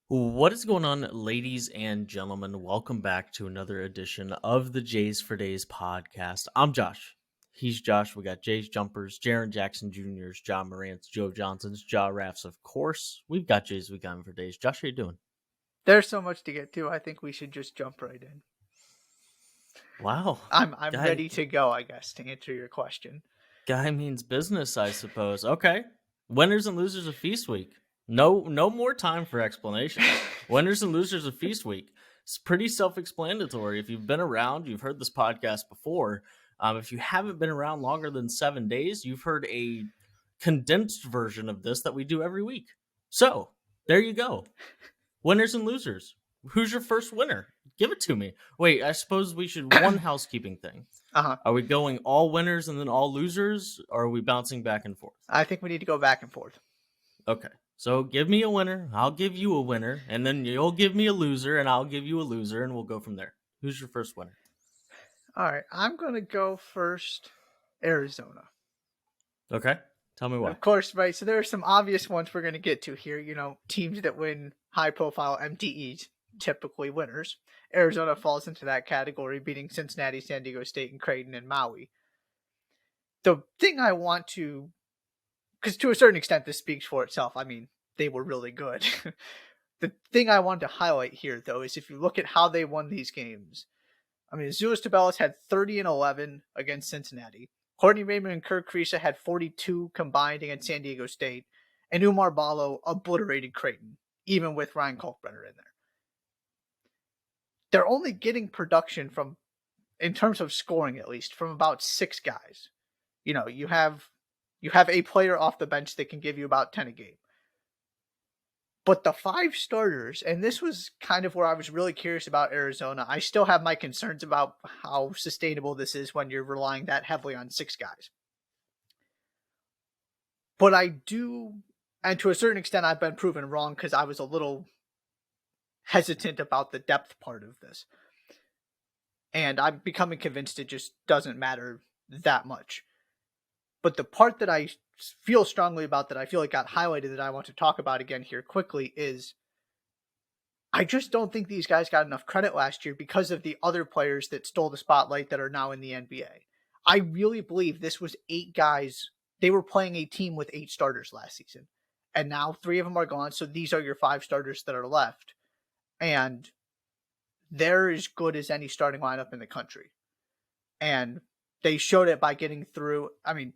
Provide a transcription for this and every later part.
What is going on, ladies and gentlemen? Welcome back to another edition of the Jays for Days podcast. I'm Josh. He's Josh. We got Jays Jumpers, Jaron Jackson Jr.'s, John Morant's, Joe Johnson's, Ja Raffs, of course. We've got Jays Weekend for Days. Josh, how you doing? There's so much to get to. I think we should just jump right in. Wow. I'm Guy, ready to go, I guess, to answer your question. guy means business, I suppose. Okay. Winners and losers of Feast Week. No more time for explanations. Winners and losers of Feast Week. It's pretty self-explanatory. If you've been around, you've heard this podcast before. If you haven't been around longer than 7 days, you've heard a condensed version of this that we do every week. So there you go. Winners and losers. Who's your first winner? Give it to me. Wait, I suppose we should one housekeeping thing. Uh-huh. Are we going all winners and then all losers, or are we bouncing back and forth? I think we need to go back and forth. Okay. So give me a winner, I'll give you a winner, and then you'll give me a loser, and I'll give you a loser, and we'll go from there. Who's your first winner? All right, I'm going to go first, Arizona. Okay. Tell me why. Of course, right, so there are some obvious ones we're going to get to here. You know, teams that win high-profile MTEs, typically winners. Arizona falls into that category, beating Cincinnati, San Diego State, and Creighton and Maui. The thing I want to, because to a certain extent this speaks for itself, I mean, they were really good. The thing I wanted to highlight here, though, is if you look at how they won these games, I mean, Azuolas Tubelis had 30 and 11 against Cincinnati. Courtney Raymond and Kirk Kriisa had 42 combined against San Diego State. And Umar Ballo obliterated Creighton, even with Ryan Kalkbrenner in there. They're only getting production from, in terms of scoring at least, from about 6 guys. You know, you have a player off the bench that can give you about 10 a game. But the 5 starters, and this was kind of where I was really curious about Arizona. I still have my concerns about how sustainable this is when you're relying that heavily on 6 guys. But I do, and to a certain extent, I've been proven wrong because I was a little hesitant about the depth part of this. And I'm becoming convinced it just doesn't matter that much. But the part that I feel strongly about, that I feel like got highlighted, that I want to talk about again here quickly, is I just don't think these guys got enough credit last year because of the other players that stole the spotlight that are now in the NBA. I really believe this was 8 guys. They were playing a team with 8 starters last season. And now 3 of them are gone, so these are your 5 starters that are left. And they're as good as any starting lineup in the country. And they showed it by getting through. I mean,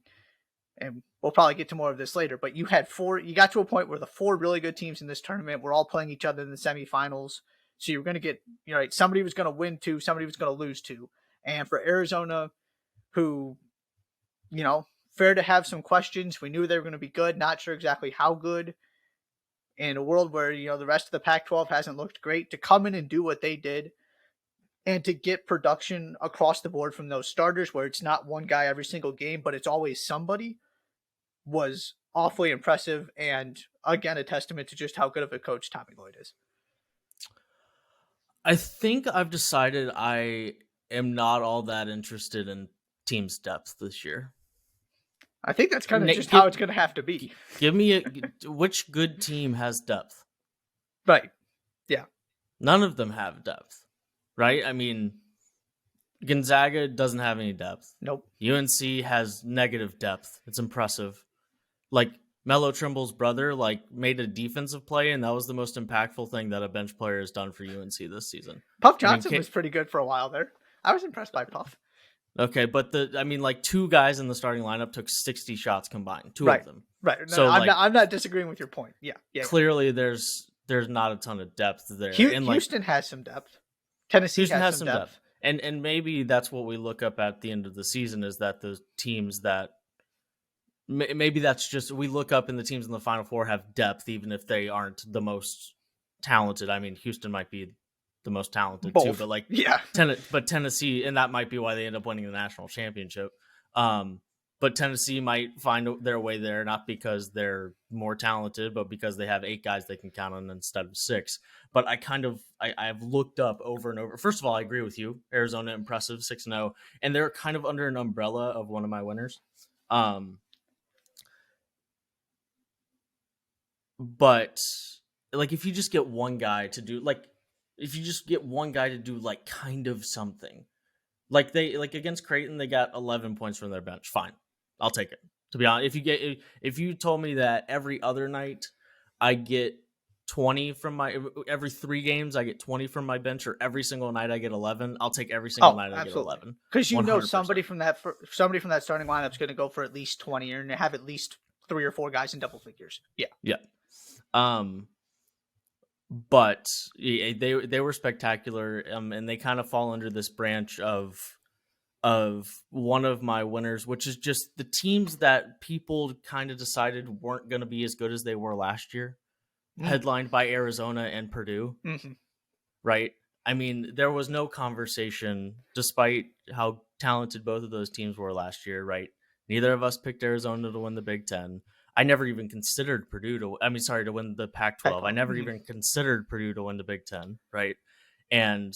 and we'll probably get to more of this later, but you got to a point where the 4 really good teams in this tournament were all playing each other in the semifinals. So you were going to get, right, somebody was going to win 2, somebody was going to lose 2. And for Arizona, who, fair to have some questions. We knew they were going to be good, not sure exactly how good. In a world where, the rest of the Pac-12 hasn't looked great, to come in and do what they did and to get production across the board from those starters where it's not one guy every single game, but it's always somebody, was awfully impressive, and again a testament to just how good of a coach Tommy Lloyd is. I think I've decided I am not all that interested in team's depth this year. I think that's kind of just how it's going to have to be. Give me which good team has depth? Right. Yeah. None of them have depth, right? I mean, Gonzaga doesn't have any depth. Nope. UNC has negative depth. It's impressive. Like, Melo Trimble's brother, made a defensive play, and that was the most impactful thing that a bench player has done for UNC this season. Puff Johnson was pretty good for a while there. I was impressed by Puff. Okay, but 2 guys in the starting lineup took 60 shots combined. 2 of them. Right. No, so I'm not disagreeing with your point. Yeah. Clearly, there's not a ton of depth there. Houston has some depth. Tennessee has some depth. And maybe that's what we look up at the end of the season, is that the teams that maybe that's just, we look up and the teams in the Final Four have depth, even if they aren't the most talented. I mean, Houston might be the most talented too, but but Tennessee, and that might be why they end up winning the national championship. But Tennessee might find their way there, not because they're more talented, but because they have 8 guys they can count on instead of 6. But I've looked up over and over. First of all, I agree with you. Arizona, impressive, 6-0. And they're kind of under an umbrella of one of my winners. But like if you just get one guy to do like kind of something. Like against Creighton, they got 11 points from their bench. Fine, I'll take it. To be honest, if you told me that every other night I get 20 from every 3 games I get 20 from my bench, or every single night I get 11, I'll take every single night I get 11. Because you know somebody from that starting lineup is going to go for at least 20, and have at least 3 or 4 guys in double figures. Yeah. But they were spectacular, and they kind of fall under this branch of one of my winners, which is just the teams that people kind of decided weren't going to be as good as they were last year, headlined by Arizona and Purdue. Mm-hmm. Right? I mean, there was no conversation, despite how talented both of those teams were last year, right? Neither of us picked Arizona to win the Big Ten. I never even considered Purdue to win the Pac-12. I never even considered Purdue to win the Big Ten, right? And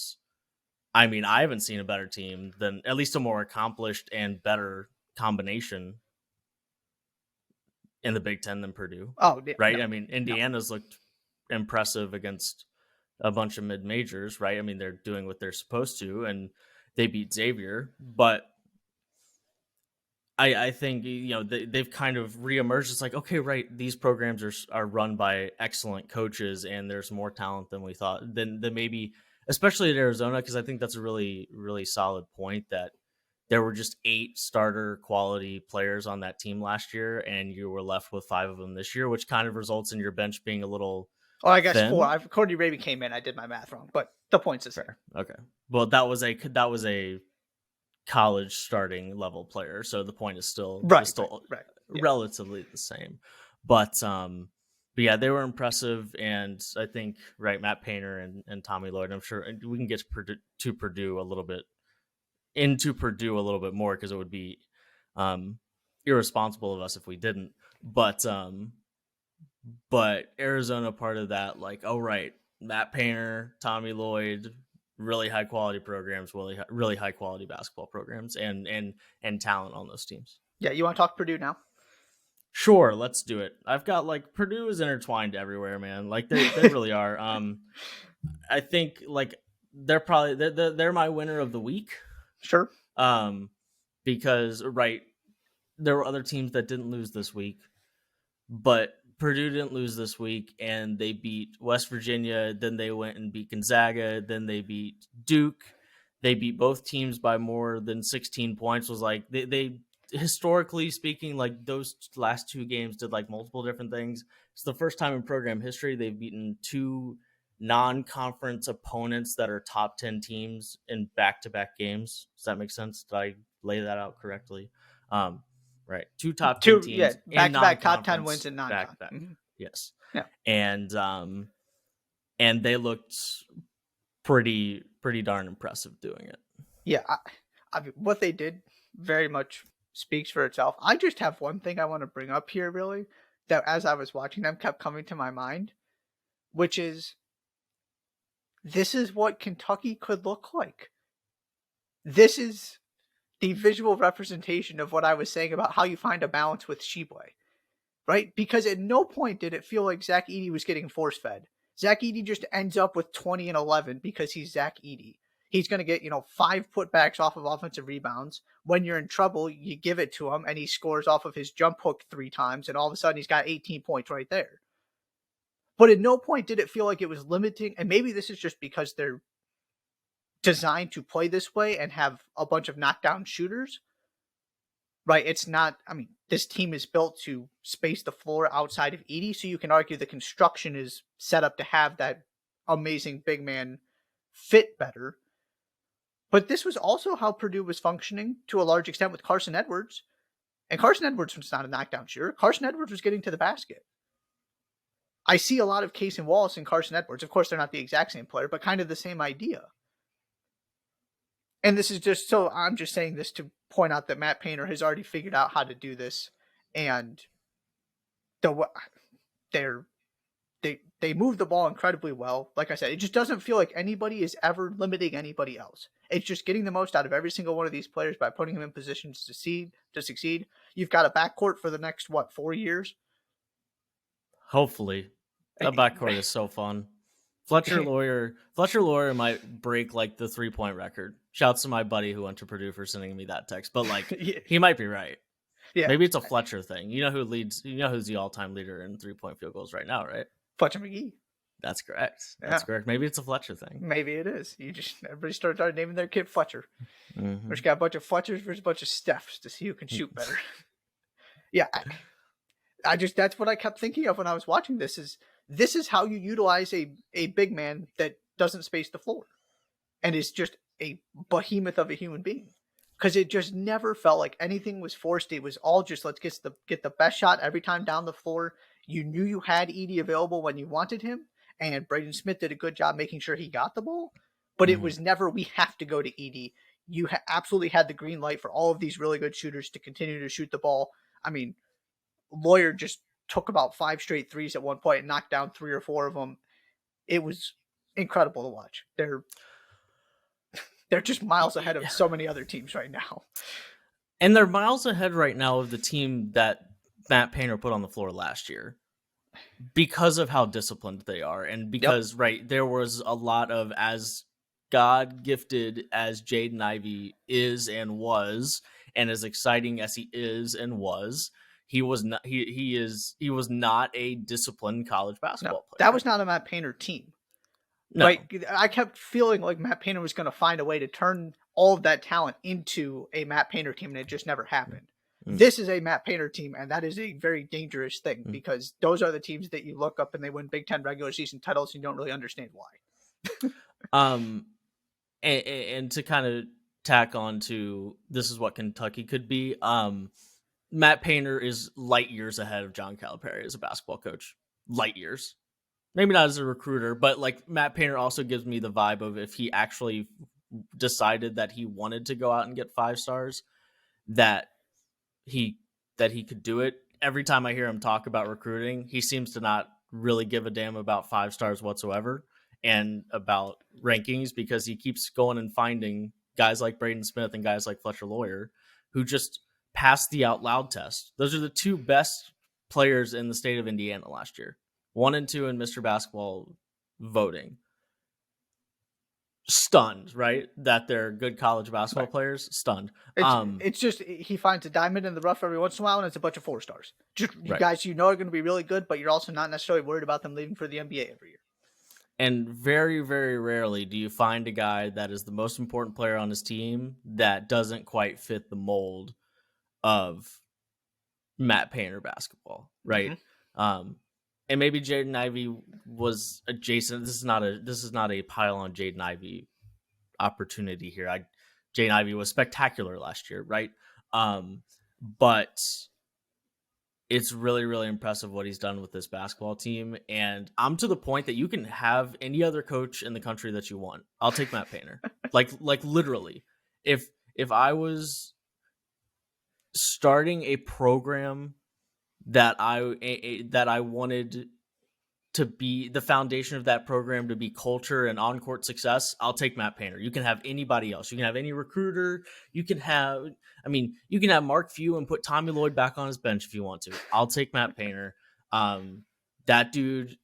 I mean, I haven't seen a better team than, at least a more accomplished and better combination in the Big Ten than Purdue. Oh, right? I mean, Indiana's looked impressive against a bunch of mid-majors, right? I mean, they're doing what they're supposed to, and they beat Xavier, but I think, you know, they've kind of reemerged. It's like, okay, right, these programs are run by excellent coaches, and there's more talent than we thought. Than maybe, especially at Arizona, because I think that's a really, really solid point, that there were just 8 starter quality players on that team last year, and you were left with 5 of them this year, which kind of results in your bench being a little I guess thin. 4. Courtney Raby came in. I did my math wrong, but the point's the same. Okay. Well, that was a college starting level player, so the point is still relatively the same. But yeah, they were impressive, and I think Matt Painter and Tommy Lloyd. I'm sure we can get to Purdue a little bit more, because it would be irresponsible of us if we didn't. But Arizona, part of that, like, oh right, Matt Painter, Tommy Lloyd, really high quality programs, really high quality basketball programs, and talent on those teams. Yeah, you want to talk Purdue now? Sure, let's do it. I've got, like, Purdue is intertwined everywhere, man. Like, they really are. I think, like, they're my winner of the week. Sure. Because there were other teams that didn't lose this week, but Purdue didn't lose this week, and they beat West Virginia. Then they went and beat Gonzaga. Then they beat Duke. They beat both teams by more than 16 points. Was like they historically speaking, like, those last 2 games did, like, multiple different things. It's the first time in program history they've beaten 2 non-conference opponents that are top 10 teams in back-to-back games. Does that make sense? Did I lay that out correctly? Right. 2 top 10 teams. Yeah, back-to-back top 10 wins in non-con. Mm-hmm. Yes. Yeah. And they looked pretty darn impressive doing it. Yeah. I mean, what they did very much speaks for itself. I just have one thing I want to bring up here, really, that as I was watching them kept coming to my mind, which is, this is what Kentucky could look like. This is the visual representation of what I was saying about how you find a balance with Tshiebwe, right? Because at no point did it feel like Zach Edey was getting force-fed. Zach Edey just ends up with 20 and 11 because he's Zach Edey. He's going to get, 5 putbacks off of offensive rebounds. When you're in trouble, you give it to him, and he scores off of his jump hook 3 times, and all of a sudden he's got 18 points right there. But at no point did it feel like it was limiting, and maybe this is just because they're designed to play this way and have a bunch of knockdown shooters, right? It's not, I mean, this team is built to space the floor outside of Edey, so you can argue the construction is set up to have that amazing big man fit better. But this was also how Purdue was functioning to a large extent with Carson Edwards. And Carson Edwards was not a knockdown shooter. Carson Edwards was getting to the basket. I see a lot of Cason Wallace and Carson Edwards. Of course, they're not the exact same player, but kind of the same idea. And this is just, so I'm just saying this to point out that Matt Painter has already figured out how to do this, and they move the ball incredibly well. Like I said, it just doesn't feel like anybody is ever limiting anybody else. It's just getting the most out of every single one of these players by putting them in positions to succeed. You've got a backcourt for the next 4 years? Hopefully. That backcourt is so fun. Fletcher Lawyer might break like the 3-point record. Shouts to my buddy who went to Purdue for sending me that text, but like he might be right. Yeah, maybe it's a Fletcher thing. You know who leads? You know who's the all-time leader in 3-point field goals right now, right? Fletcher McGee. That's correct. That's correct. Maybe it's a Fletcher thing. Maybe it is. Everybody started naming their kid Fletcher. Mm-hmm. We just got a bunch of Fletchers versus a bunch of Stephs to see who can shoot better. Yeah, that's what I kept thinking of when I was watching this. This is how you utilize a big man that doesn't space the floor, and is just a behemoth of a human being. Because it just never felt like anything was forced. It was all just let's get the best shot every time down the floor. You knew you had Edey available when you wanted him. And Braden Smith did a good job making sure he got the ball, but it was never, we have to go to Edey. You absolutely had the green light for all of these really good shooters to continue to shoot the ball. I mean, Lawyer just took about 5 straight threes at one point and knocked down 3 or 4 of them. It was incredible to watch. They're just miles ahead of so many other teams right now. And they're miles ahead right now of the team that Matt Painter put on the floor last year. Because of how disciplined they are, and because there was a lot of, as God gifted as Jaden Ivey is and was, and as exciting as he is and was, he was not. He was not a disciplined college basketball player. That was not a Matt Painter team. No. Like I kept feeling like Matt Painter was going to find a way to turn all of that talent into a Matt Painter team, and it just never happened. This is a Matt Painter team, and that is a very dangerous thing because those are the teams that you look up and they win Big Ten regular season titles and you don't really understand why. And to kind of tack on to this is what Kentucky could be, Matt Painter is light years ahead of John Calipari as a basketball coach. Light years. Maybe not as a recruiter, but like Matt Painter also gives me the vibe of if he actually decided that he wanted to go out and get 5 stars, that he could do it. Every time I hear him talk about recruiting, he seems to not really give a damn about 5 stars whatsoever and about rankings, because he keeps going and finding guys like Braden Smith and guys like Fletcher Lawyer who just passed the out loud test. Those are the 2 best players in the state of Indiana last year. 1 and 2 in Mr. Basketball voting. Stunned, right? That they're good college basketball players. Stunned. It's just he finds a diamond in the rough every once in a while, and it's a bunch of 4 stars. Just guys you know are going to be really good, but you're also not necessarily worried about them leaving for the NBA every year. And very, very rarely do you find a guy that is the most important player on his team that doesn't quite fit the mold of Matt Painter basketball, right? Mm-hmm. And maybe Jaden Ivey was adjacent. This is not a pile on Jaden Ivey opportunity here. Jaden Ivey was spectacular last year, right? But it's really, really impressive what he's done with this basketball team. And I'm to the point that you can have any other coach in the country that you want. I'll take Matt Painter. like literally, if I was starting a program that I wanted to be the foundation of that program to be culture and on-court success, I'll take Matt Painter. You can have anybody else. You can have any recruiter. You can have Mark Few and put Tommy Lloyd back on his bench if you want to. I'll take Matt Painter. That dude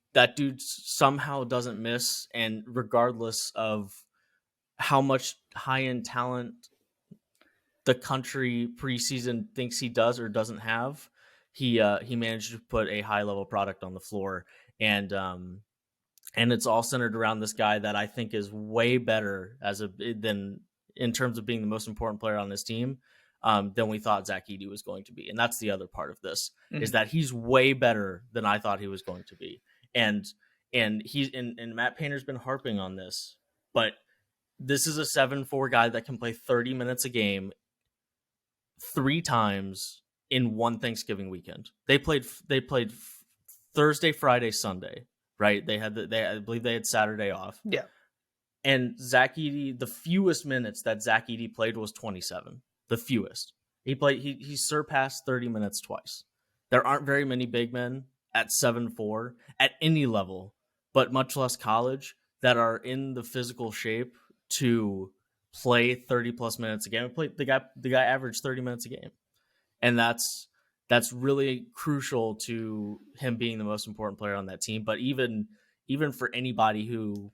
somehow doesn't miss, and regardless of how much high-end talent the country preseason thinks he does or doesn't have, he managed to put a high level product on the floor, and it's all centered around this guy that I think is way better than in terms of being the most important player on this team than we thought Zach Edey was going to be. And that's the other part of this is that he's way better than I thought he was going to be. And Matt Painter's been harping on this, but this is a 7'4" guy that can play 30 minutes a game 3 times in one Thanksgiving weekend. They played Thursday, Friday, Sunday, right? I believe they had Saturday off. Yeah. And Zach Edey, the fewest minutes that Zach Edey played was 27. The fewest. He surpassed 30 minutes twice. There aren't very many big men at 7'4" at any level, but much less college, that are in the physical shape to play 30 plus minutes a game. The guy averaged 30 minutes a game. And that's that's really crucial to him being the most important player on that team. But even for anybody who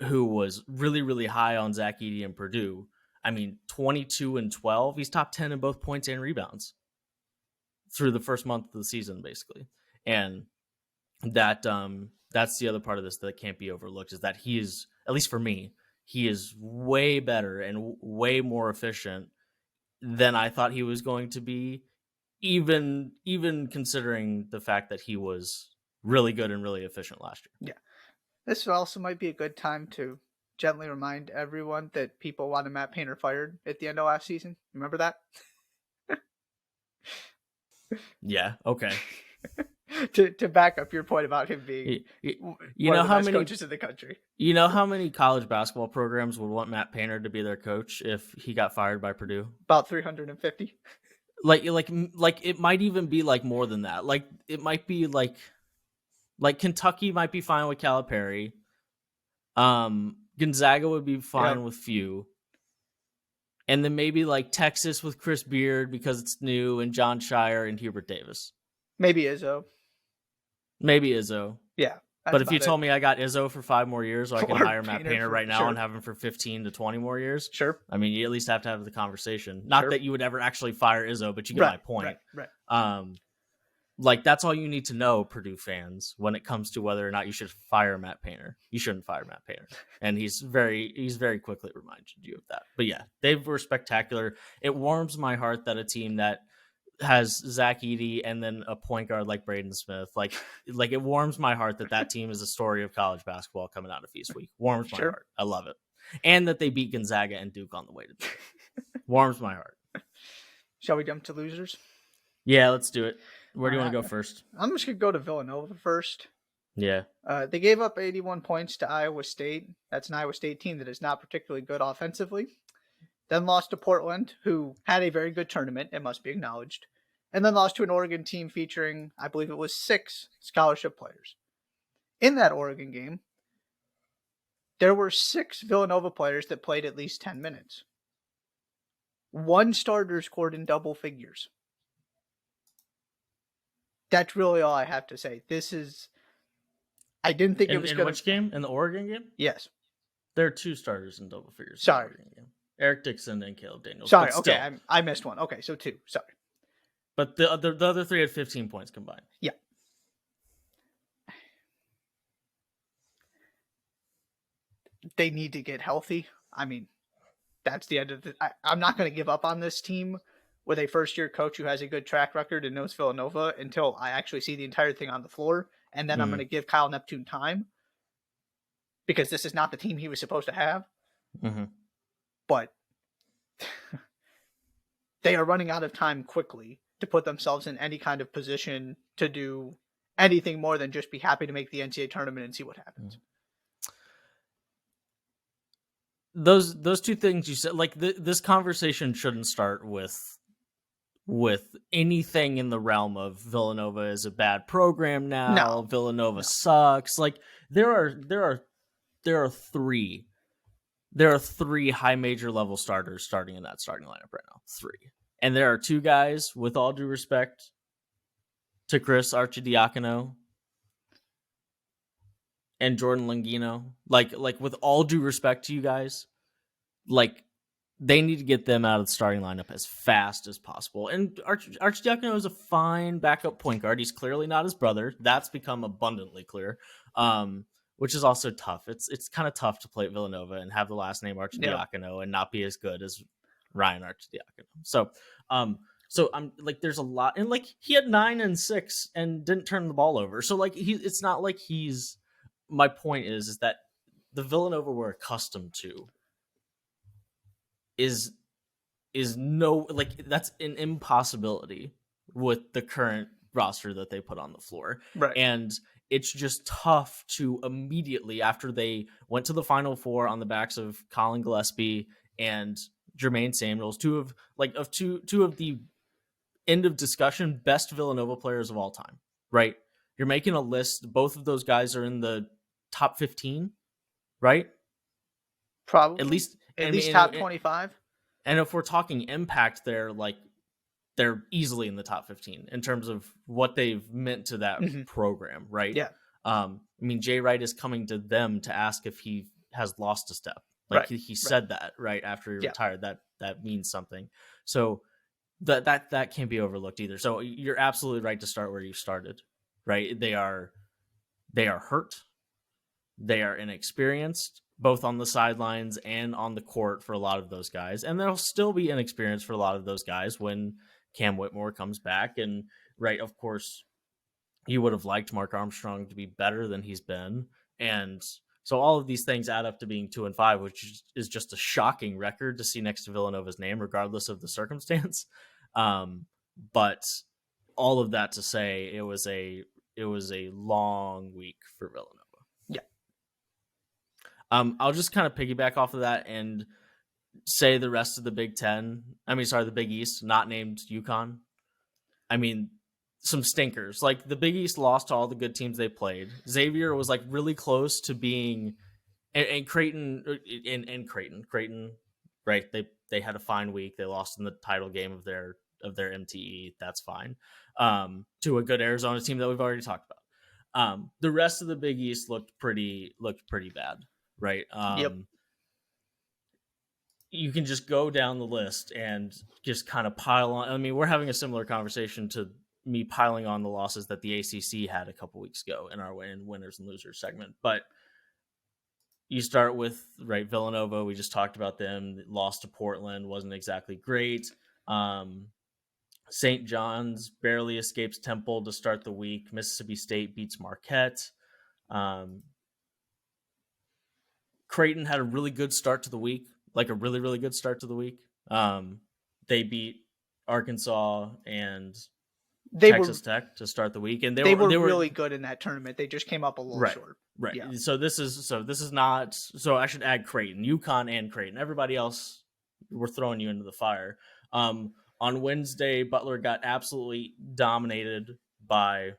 was really, really high on Zach Edey and Purdue, I mean, 22 and 12, he's top 10 in both points and rebounds through the first month of the season, basically. And that's the other part of this that can't be overlooked, is that he is, at least for me, he is way better and way more efficient than I thought he was going to be, even considering the fact that he was really good and really efficient last year. Yeah. This also might be a good time to gently remind everyone that people wanted Matt Painter fired at the end of last season. Remember that? Yeah, okay. to back up your point about him being you know one of the how best many coaches in the country. You know how many college basketball programs would want Matt Painter to be their coach if he got fired by Purdue? About 350. Like it might even be like more than that. Like it might be like Kentucky might be fine with Calipari. Gonzaga would be fine with Few. And then maybe like Texas with Chris Beard because it's new, and John Shire and Hubert Davis. Maybe Izzo. Yeah. But if you told me I got Izzo for 5 more years, so I can hire Matt Painter right now sure. and have him for 15 to 20 more years. Sure. I mean, you at least have to have the conversation. Not that you would ever actually fire Izzo, but you get my point. Right. Like, that's all you need to know, Purdue fans, when it comes to whether or not you should fire Matt Painter. You shouldn't fire Matt Painter. And he's very quickly reminded you of that. But yeah, they were spectacular. It warms my heart that a team that has Zach Edey and then a point guard like Braden Smith, like it warms my heart that team is a story of college basketball coming out of Feast Week. Warms my heart. I love it. And that they beat Gonzaga and Duke on the way to Duke. Warms my heart. Shall we jump to losers? Yeah, let's do it. Where do you want to go first? I'm just going to go to Villanova first. Yeah. They gave up 81 points to Iowa State. That's an Iowa State team that is not particularly good offensively. Then lost to Portland, who had a very good tournament, it must be acknowledged. And then lost to an Oregon team featuring, I believe it was 6 scholarship players. In that Oregon game, there were 6 Villanova players that played at least 10 minutes. 1 starter scored in double figures. That's really all I have to say. I didn't think it was good. In which game? In the Oregon game? Yes. There are 2 starters in double figures. Sorry. In the Oregon game. Eric Dixon and Caleb Daniels. Sorry, okay, I missed one. Okay, so 2. Sorry. But the other 3 had 15 points combined. Yeah. They need to get healthy. I mean, that's the end of I'm not going to give up on this team with a first-year coach who has a good track record and knows Villanova until I actually see the entire thing on the floor. And then I'm going to give Kyle Neptune time because this is not the team he was supposed to have. Mm-hmm. But they are running out of time quickly to put themselves in any kind of position to do anything more than just be happy to make the NCAA tournament and see what happens. Those 2 things you said, like this conversation shouldn't start with anything in the realm of Villanova is a bad program now. No. Villanova sucks. Like there are 3 high major level starters starting in that starting lineup right now. 3. And there are 2 guys, with all due respect to Chris Arcidiacono and Jordan Longino, like with all due respect to you guys, like they need to get them out of the starting lineup as fast as possible. And Arcidiacono is a fine backup point guard. He's clearly not his brother. That's become abundantly clear. Which is also tough. It's kind of tough to play at Villanova and have the last name Arcidiacono and not be as good as Ryan Arcidiacono. So I'm like, there's a lot, and like he had 9 and 6 and didn't turn the ball over. So like it's not like he's. My point is that the Villanova we're accustomed to is no, like that's an impossibility with the current roster that they put on the floor, right? And it's just tough to immediately, after they went to the Final Four on the backs of Colin Gillespie and Jermaine Samuels, two of the end of discussion best Villanova players of all time, right? You're making a list. Both of those guys are in the top 15, right? Probably. At least top 25. And if we're talking impact there, like they're easily in the top 15 in terms of what they've meant to that program, right? Yeah. I mean, Jay Wright is coming to them to ask if he has lost a step. Like he said that right after he retired. That means something. So that can't be overlooked either. So you're absolutely right to start where you started, right? They are hurt. They are inexperienced, both on the sidelines and on the court for a lot of those guys. And they'll still be inexperienced for a lot of those guys when Cam Whitmore comes back. And right, of course, you would have liked Mark Armstrong to be better than he's been. And so all of these things add up to being 2-5, which is just a shocking record to see next to Villanova's name, regardless of the circumstance. But all of that to say, it was a long week for Villanova. Yeah. I'll just kind of piggyback off of that and say the rest of the the Big East, not named UConn. I mean, some stinkers. Like the Big East lost to all the good teams they played. Xavier was like really close to being, and Creighton, right? They had a fine week. They lost in the title game of their MTE. That's fine. To a good Arizona team that we've already talked about. The rest of the Big East looked pretty bad, right? Yep. You can just go down the list and just kind of pile on. I mean, we're having a similar conversation to me piling on the losses that the ACC had a couple weeks ago in our winners and losers segment. But you start with, right, Villanova. We just talked about them. Lost to Portland. Wasn't exactly great. St. John's barely escapes Temple to start the week. Mississippi State beats Marquette. Creighton had a really good start to the week, like a really, really good start to the week. They beat Arkansas and Texas Tech to start the week, and they were really good in that tournament. They just came up a little short. Right. Yeah. So this is not. So I should add Creighton, UConn, and Creighton. Everybody else, we're throwing you into the fire. On Wednesday, Butler got absolutely dominated by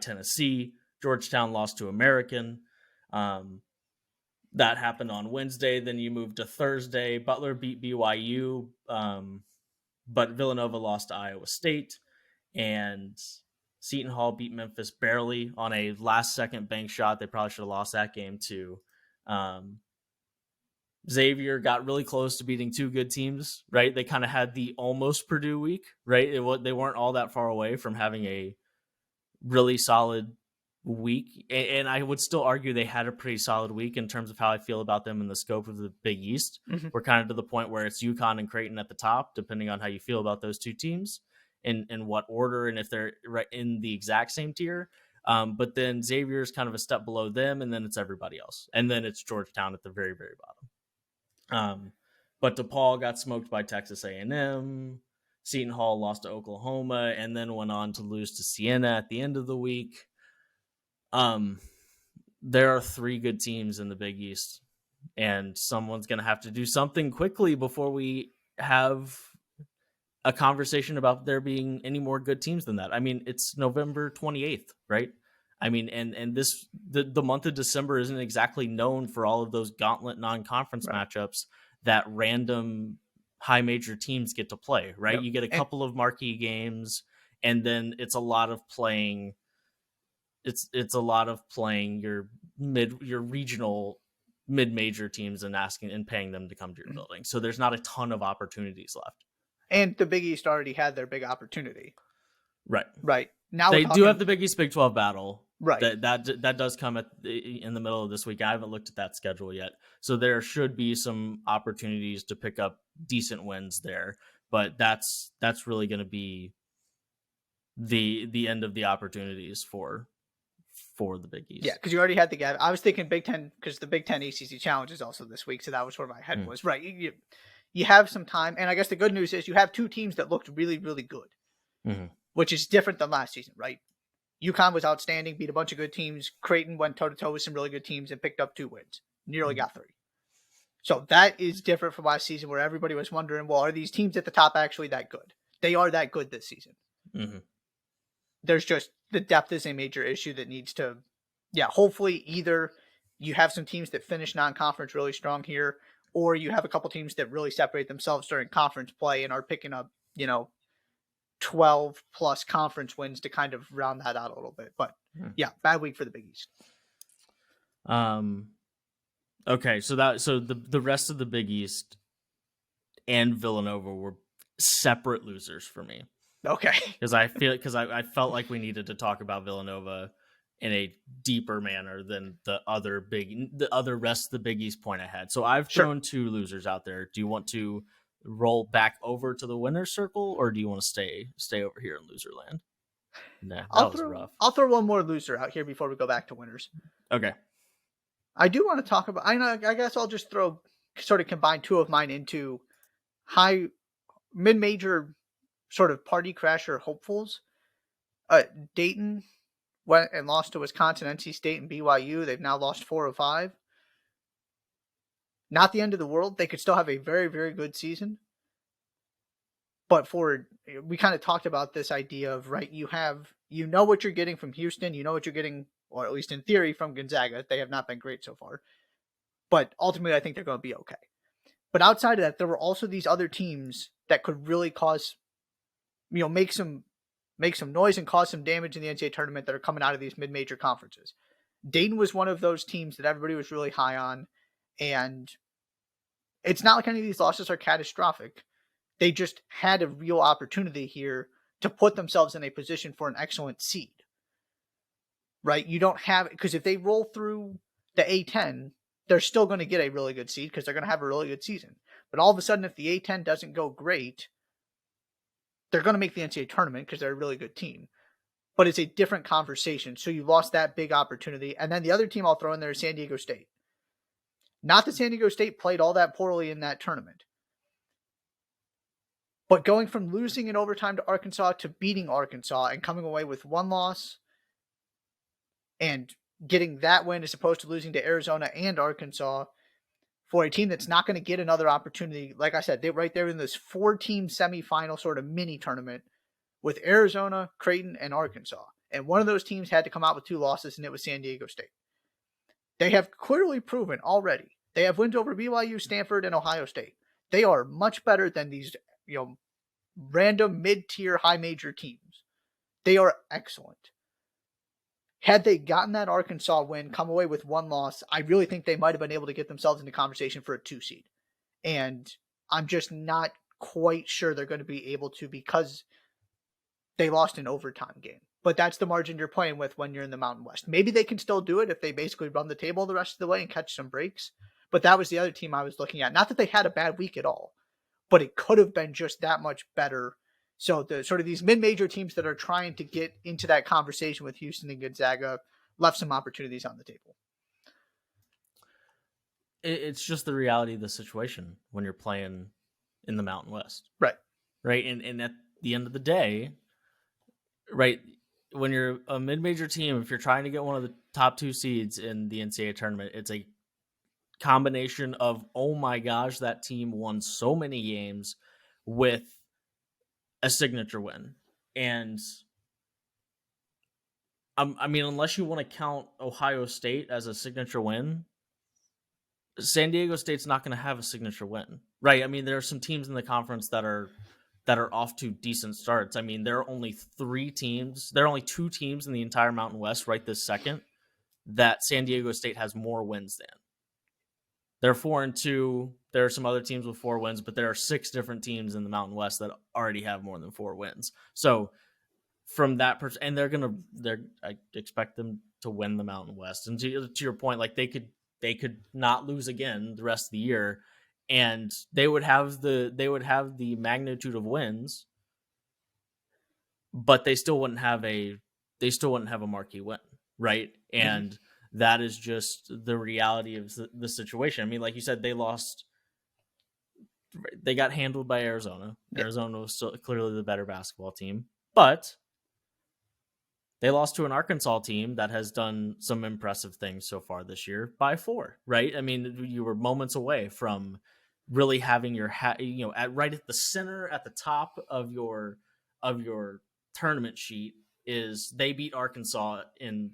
Tennessee. Georgetown lost to American. That happened on Wednesday. Then you move to Thursday. Butler beat BYU, but Villanova lost to Iowa State, and Seton Hall beat Memphis barely on a last-second bank shot. They probably should have lost that game too. Xavier got really close to beating two good teams, right? They kind of had the almost Purdue week, right? They weren't all that far away from having a really solid week. And I would still argue they had a pretty solid week in terms of how I feel about them in the scope of the Big East. Mm-hmm. We're kind of to the point where it's UConn and Creighton at the top, depending on how you feel about those two teams and what order and if they're right in the exact same tier. But then Xavier is kind of a step below them, and then it's everybody else. And then it's Georgetown at the very, very bottom. But DePaul got smoked by Texas A&M. Seton Hall lost to Oklahoma and then went on to lose to Siena at the end of the week. There are three good teams in the Big East, and someone's going to have to do something quickly before we have a conversation about there being any more good teams than that. I mean, it's November 28th, right? I mean, and the month of December isn't exactly known for all of those gauntlet non-conference matchups that random high major teams get to play, right? Yep. You get a couple of marquee games, and then it's a lot of playing. It's a lot of playing your regional mid-major teams and asking and paying them to come to your building. So there's not a ton of opportunities left. And the Big East already had their big opportunity. Right. Now they do have the Big East Big 12 battle. Right. That does come in the middle of this week. I haven't looked at that schedule yet. So there should be some opportunities to pick up decent wins there. But that's really going to be the end of the opportunities for the Big East. Yeah, because you already had the gap. I was thinking Big Ten, because the Big Ten ACC Challenge is also this week, so that was where my head was. Right, you have some time, and I guess the good news is you have two teams that looked really, really good, which is different than last season, right? UConn was outstanding, beat a bunch of good teams. Creighton went toe-to-toe with some really good teams and picked up 2 wins. Nearly got 3. So that is different from last season where everybody was wondering, well, are these teams at the top actually that good? They are that good this season. There's just the depth is a major issue that needs to, hopefully either you have some teams that finish non-conference really strong here, or you have a couple teams that really separate themselves during conference play and are picking up, 12 plus conference wins to kind of round that out a little bit. But yeah, bad week for the Big East. Okay, so the rest of the Big East and Villanova were separate losers for me. Okay. Because I felt like we needed to talk about Villanova in a deeper manner than the other rest of the Big East point ahead. So I've thrown two losers out there. Do you want to roll back over to the winner's circle, or do you want to stay over here in loserland? Nah, that was rough. I'll throw one more loser out here before we go back to winners. Okay. I do want to talk about. I guess I'll just sort of combine two of mine into mid-major sort of party crasher hopefuls. Dayton went and lost to Wisconsin, NC State, and BYU. They've now lost 4 of 5. Not the end of the world. They could still have a very, very good season. But we kind of talked about this idea of, right, you know what you're getting from Houston, you know what you're getting, or at least in theory, from Gonzaga. They have not been great so far. But ultimately, I think they're going to be okay. But outside of that, there were also these other teams that could really cause, make some noise and cause some damage in the NCAA tournament that are coming out of these mid-major conferences. Dayton was one of those teams that everybody was really high on. And it's not like any of these losses are catastrophic. They just had a real opportunity here to put themselves in a position for an excellent seed. Right? You don't have, because if they roll through the A10, they're still going to get a really good seed because they're going to have a really good season. But all of a sudden, if the A10 doesn't go great, they're going to make the NCAA tournament because they're a really good team. But it's a different conversation. So you lost that big opportunity. And then the other team I'll throw in there is San Diego State. Not that San Diego State played all that poorly in that tournament. But going from losing in overtime to Arkansas to beating Arkansas and coming away with one loss and getting that win as opposed to losing to Arizona and Arkansas for a team that's not going to get another opportunity. Like I said, they're right there in this 4-team semifinal sort of mini tournament with Arizona, Creighton, and Arkansas. And one of those teams had to come out with 2 losses, and it was San Diego State. They have clearly proven already. They have wins over BYU, Stanford, and Ohio State. They are much better than these, random mid-tier high major teams. They are excellent. Had they gotten that Arkansas win, come away with 1 loss, I really think they might have been able to get themselves into conversation for a 2 seed. And I'm just not quite sure they're going to be able to because they lost an overtime game. But that's the margin you're playing with when you're in the Mountain West. Maybe they can still do it if they basically run the table the rest of the way and catch some breaks. But that was the other team I was looking at. Not that they had a bad week at all, but it could have been just that much better. So the sort of these mid-major teams that are trying to get into that conversation with Houston and Gonzaga left some opportunities on the table. It's just the reality of the situation when you're playing in the Mountain West. Right. Right. And at the end of the day, right, when you're a mid-major team, if you're trying to get one of the top 2 seeds in the NCAA tournament, it's a combination of, oh my gosh, that team won so many games with a signature win. And I mean, unless you want to count Ohio State as a signature win, San Diego State's not going to have a signature win, right? I mean, there are some teams in the conference that are off to decent starts. I mean, there are only 3 teams. There are only 2 teams in the entire Mountain West right this second that San Diego State has more wins than. They're 4-2. There are some other teams with 4 wins, but there are 6 different teams in the Mountain West that already have more than 4 wins. So from that and I expect them to win the Mountain West. And to your point, like they could not lose again the rest of the year, and they would have the magnitude of wins, but they still wouldn't have a marquee win, right? And that is just the reality of the situation. I mean, like you said, they got handled by Arizona. Arizona was still clearly the better basketball team, but they lost to an Arkansas team that has done some impressive things so far this year by 4, right? I mean, you were moments away from really having your right at the center, at the top of your tournament sheet is they beat Arkansas in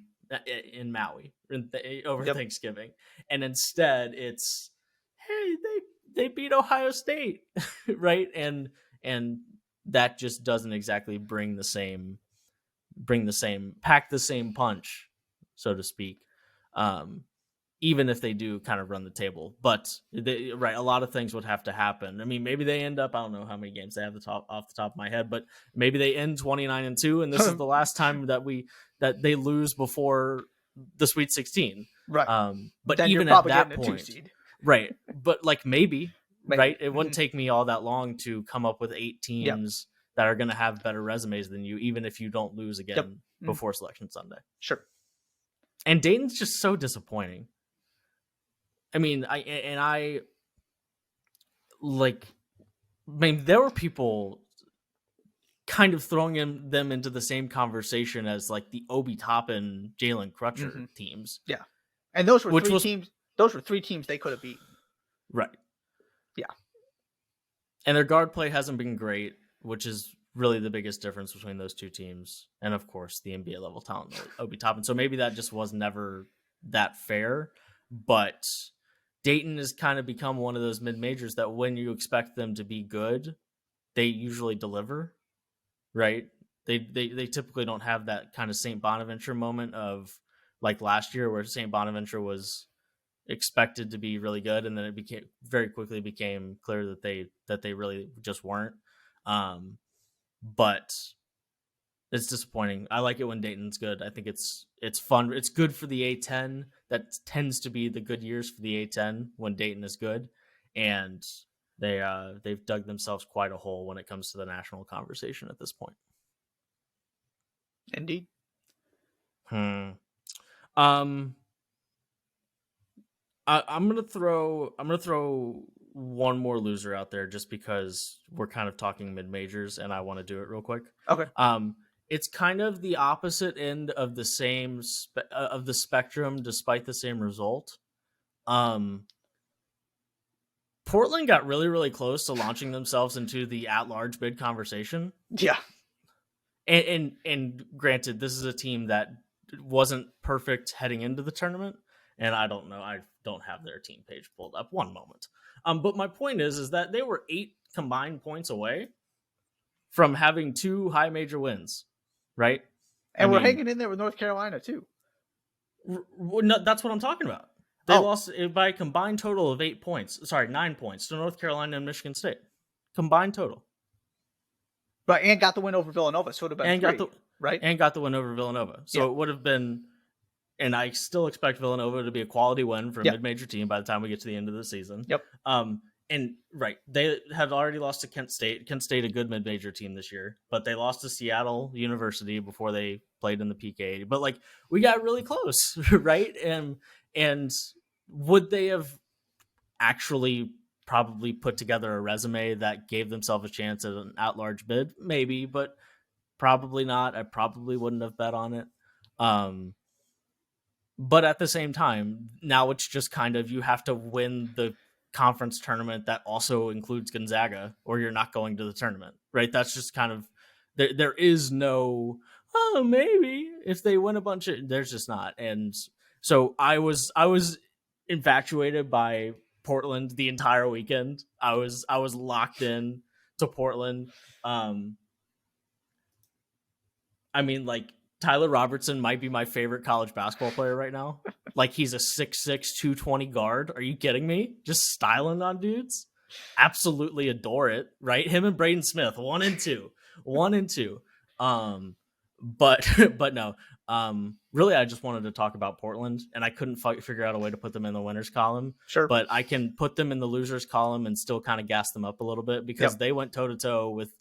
Maui over Thanksgiving, and instead it's, hey, they they beat Ohio State, right? And that just doesn't exactly pack the same punch, so to speak. Even if they do kind of run the table, but right, a lot of things would have to happen. I mean, maybe they end up, I don't know how many games they have off the top of my head, but maybe they end 29-2, and this is the last time that they lose before the Sweet 16. Right. But then even you're at probably that getting a point, 2-seed. right? But like maybe. Right, it wouldn't Mhm. take me all that long to come up with 8 teams that are going to have better resumes than you, even if you don't lose again before Selection Sunday. Sure. And Dayton's just so disappointing. I mean, there were people kind of throwing them into the same conversation as like the Obi Toppin, Jalen Crutcher teams. Yeah. And those were teams. Those were 3 teams they could have beaten. Right. Yeah. And their guard play hasn't been great, which is really the biggest difference between those two teams. And of course, the NBA level talent, Obi Toppin. So maybe that just was never that fair. But Dayton has kind of become one of those mid-majors that when you expect them to be good, they usually deliver, right? They typically don't have that kind of St. Bonaventure moment of like last year where St. Bonaventure was expected to be really good, and then it very quickly became clear that they really just weren't. But it's disappointing. I like it when Dayton's good. I think it's fun. It's good for the A10. That tends to be the good years for the A10 when Dayton is good, and they've dug themselves quite a hole when it comes to the national conversation at this point. Indeed. I'm gonna throw one more loser out there just because we're kind of talking mid majors and I want to do it real quick. Okay. It's kind of the opposite end of the same of the spectrum, despite the same result. Portland got really, really close to launching themselves into the at-large bid conversation. Yeah. And granted, this is a team that wasn't perfect heading into the tournament. And I don't know. I don't have their team page pulled up. One moment. But my point is that they were 8 combined points away from having 2 high major wins, right? And we're hanging in there with North Carolina too. No, that's what I'm talking about. They lost by a combined total of 8 points. Sorry, 9 points to North Carolina and Michigan State. Combined total. Right, and got the win over Villanova, so it would have been 3, right? And got the win over Villanova. So it would have been, and I still expect Villanova to be a quality win for a mid-major team by the time we get to the end of the season. Yep. And right, they had already lost to Kent State. Kent State, a good mid-major team this year, but they lost to Seattle University before they played in the PK. But like, we got really close, right? And would they have actually probably put together a resume that gave themselves a chance at an at-large bid? Maybe, but probably not. I probably wouldn't have bet on it. But at the same time, now it's just kind of, you have to win the conference tournament that also includes Gonzaga, or you're not going to the tournament, right? That's just kind of, there is no, maybe if they win a bunch of, there's just not. And so I was infatuated by Portland the entire weekend. I was locked in to Portland. I mean, like, Tyler Robertson might be my favorite college basketball player right now. Like, he's a 6'6", 220 guard. Are you kidding me? Just styling on dudes. Absolutely adore it, right? Him and Braden Smith, 1 and 2. But no. Really, I just wanted to talk about Portland, and I couldn't figure out a way to put them in the winners column. Sure. But I can put them in the losers column and still kind of gas them up a little bit, because they went toe-to-toe with,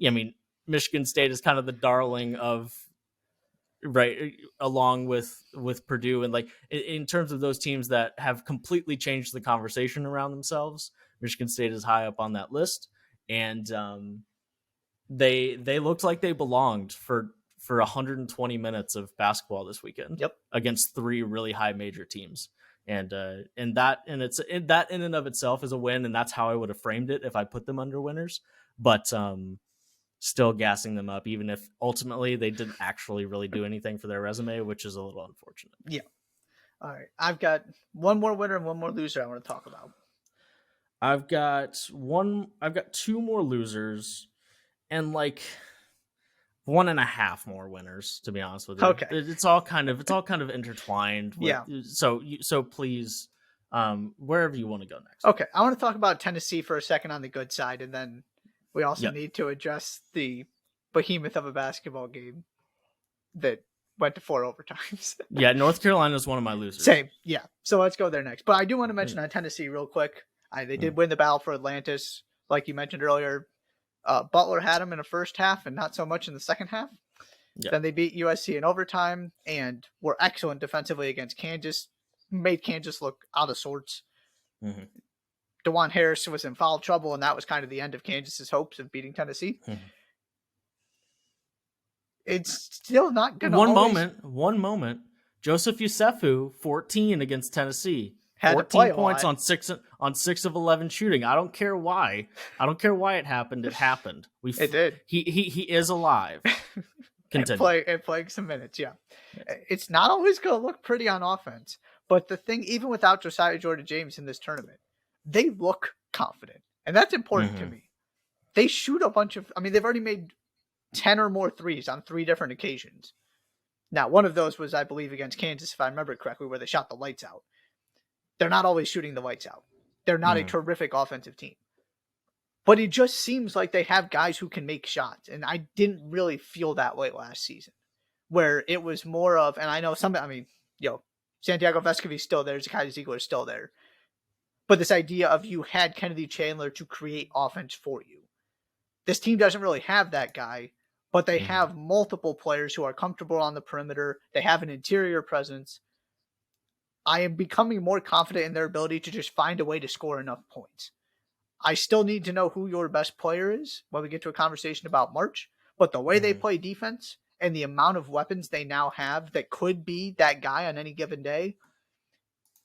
I mean, Michigan State is kind of the darling of, right, along with Purdue, and like in terms of those teams that have completely changed the conversation around themselves, Michigan State is high up on that list, and they looked like they belonged for 120 minutes of basketball this weekend against 3 really high major teams, and that in and of itself is a win, and that's how I would have framed it if I put them under winners. But still gassing them up, even if ultimately they didn't actually really do anything for their resume, which is a little unfortunate. Yeah. All right. I've got one more winner and one more loser I want to talk about. I've got two more losers and like 1.5 more winners, to be honest with you. Okay. It's all kind of intertwined with, Yeah. So please, wherever you want to go next. Okay. I want to talk about Tennessee for a second on the good side, and then we also Yep. need to address the behemoth of a basketball game that went to 4 overtimes. Yeah, North Carolina is one of my losers. Same. Yeah. So let's go there next. But I do want to mention on Tennessee real quick. They did win the battle for Atlantis, like you mentioned earlier. Butler had them in the first half and not so much in the second half. Yep. Then they beat USC in overtime and were excellent defensively against Kansas, made Kansas look out of sorts. Mm-hmm. DeJuan Harris was in foul trouble, and that was kind of the end of Kansas's hopes of beating Tennessee. Mm-hmm. It's still not going to One moment. Joseph Yusefu, 14 against Tennessee. Had 14 points on 6 of 11 shooting. I don't care why. It happened. It happened. It did. He is alive. Continue. And playing some minutes, yeah. It's not always going to look pretty on offense. But the thing, even without Josiah Jordan-James in this tournament, they look confident. And that's important to me. They shoot a bunch of... I mean, they've already made 10 or more threes on 3 different occasions. Now, one of those was, I believe, against Kansas, if I remember correctly, where they shot the lights out. They're not always shooting the lights out. They're not a terrific offensive team. But it just seems like they have guys who can make shots. And I didn't really feel that way last season. Where it was more of, and I know Santiago Vescovi's still there, Zakai Ziegler's still there. But this idea of you had Kennedy Chandler to create offense for you. This team doesn't really have that guy, but they have multiple players who are comfortable on the perimeter. They have an interior presence. I am becoming more confident in their ability to just find a way to score enough points. I still need to know who your best player is when we get to a conversation about March, but the way they play defense and the amount of weapons they now have that could be that guy on any given day,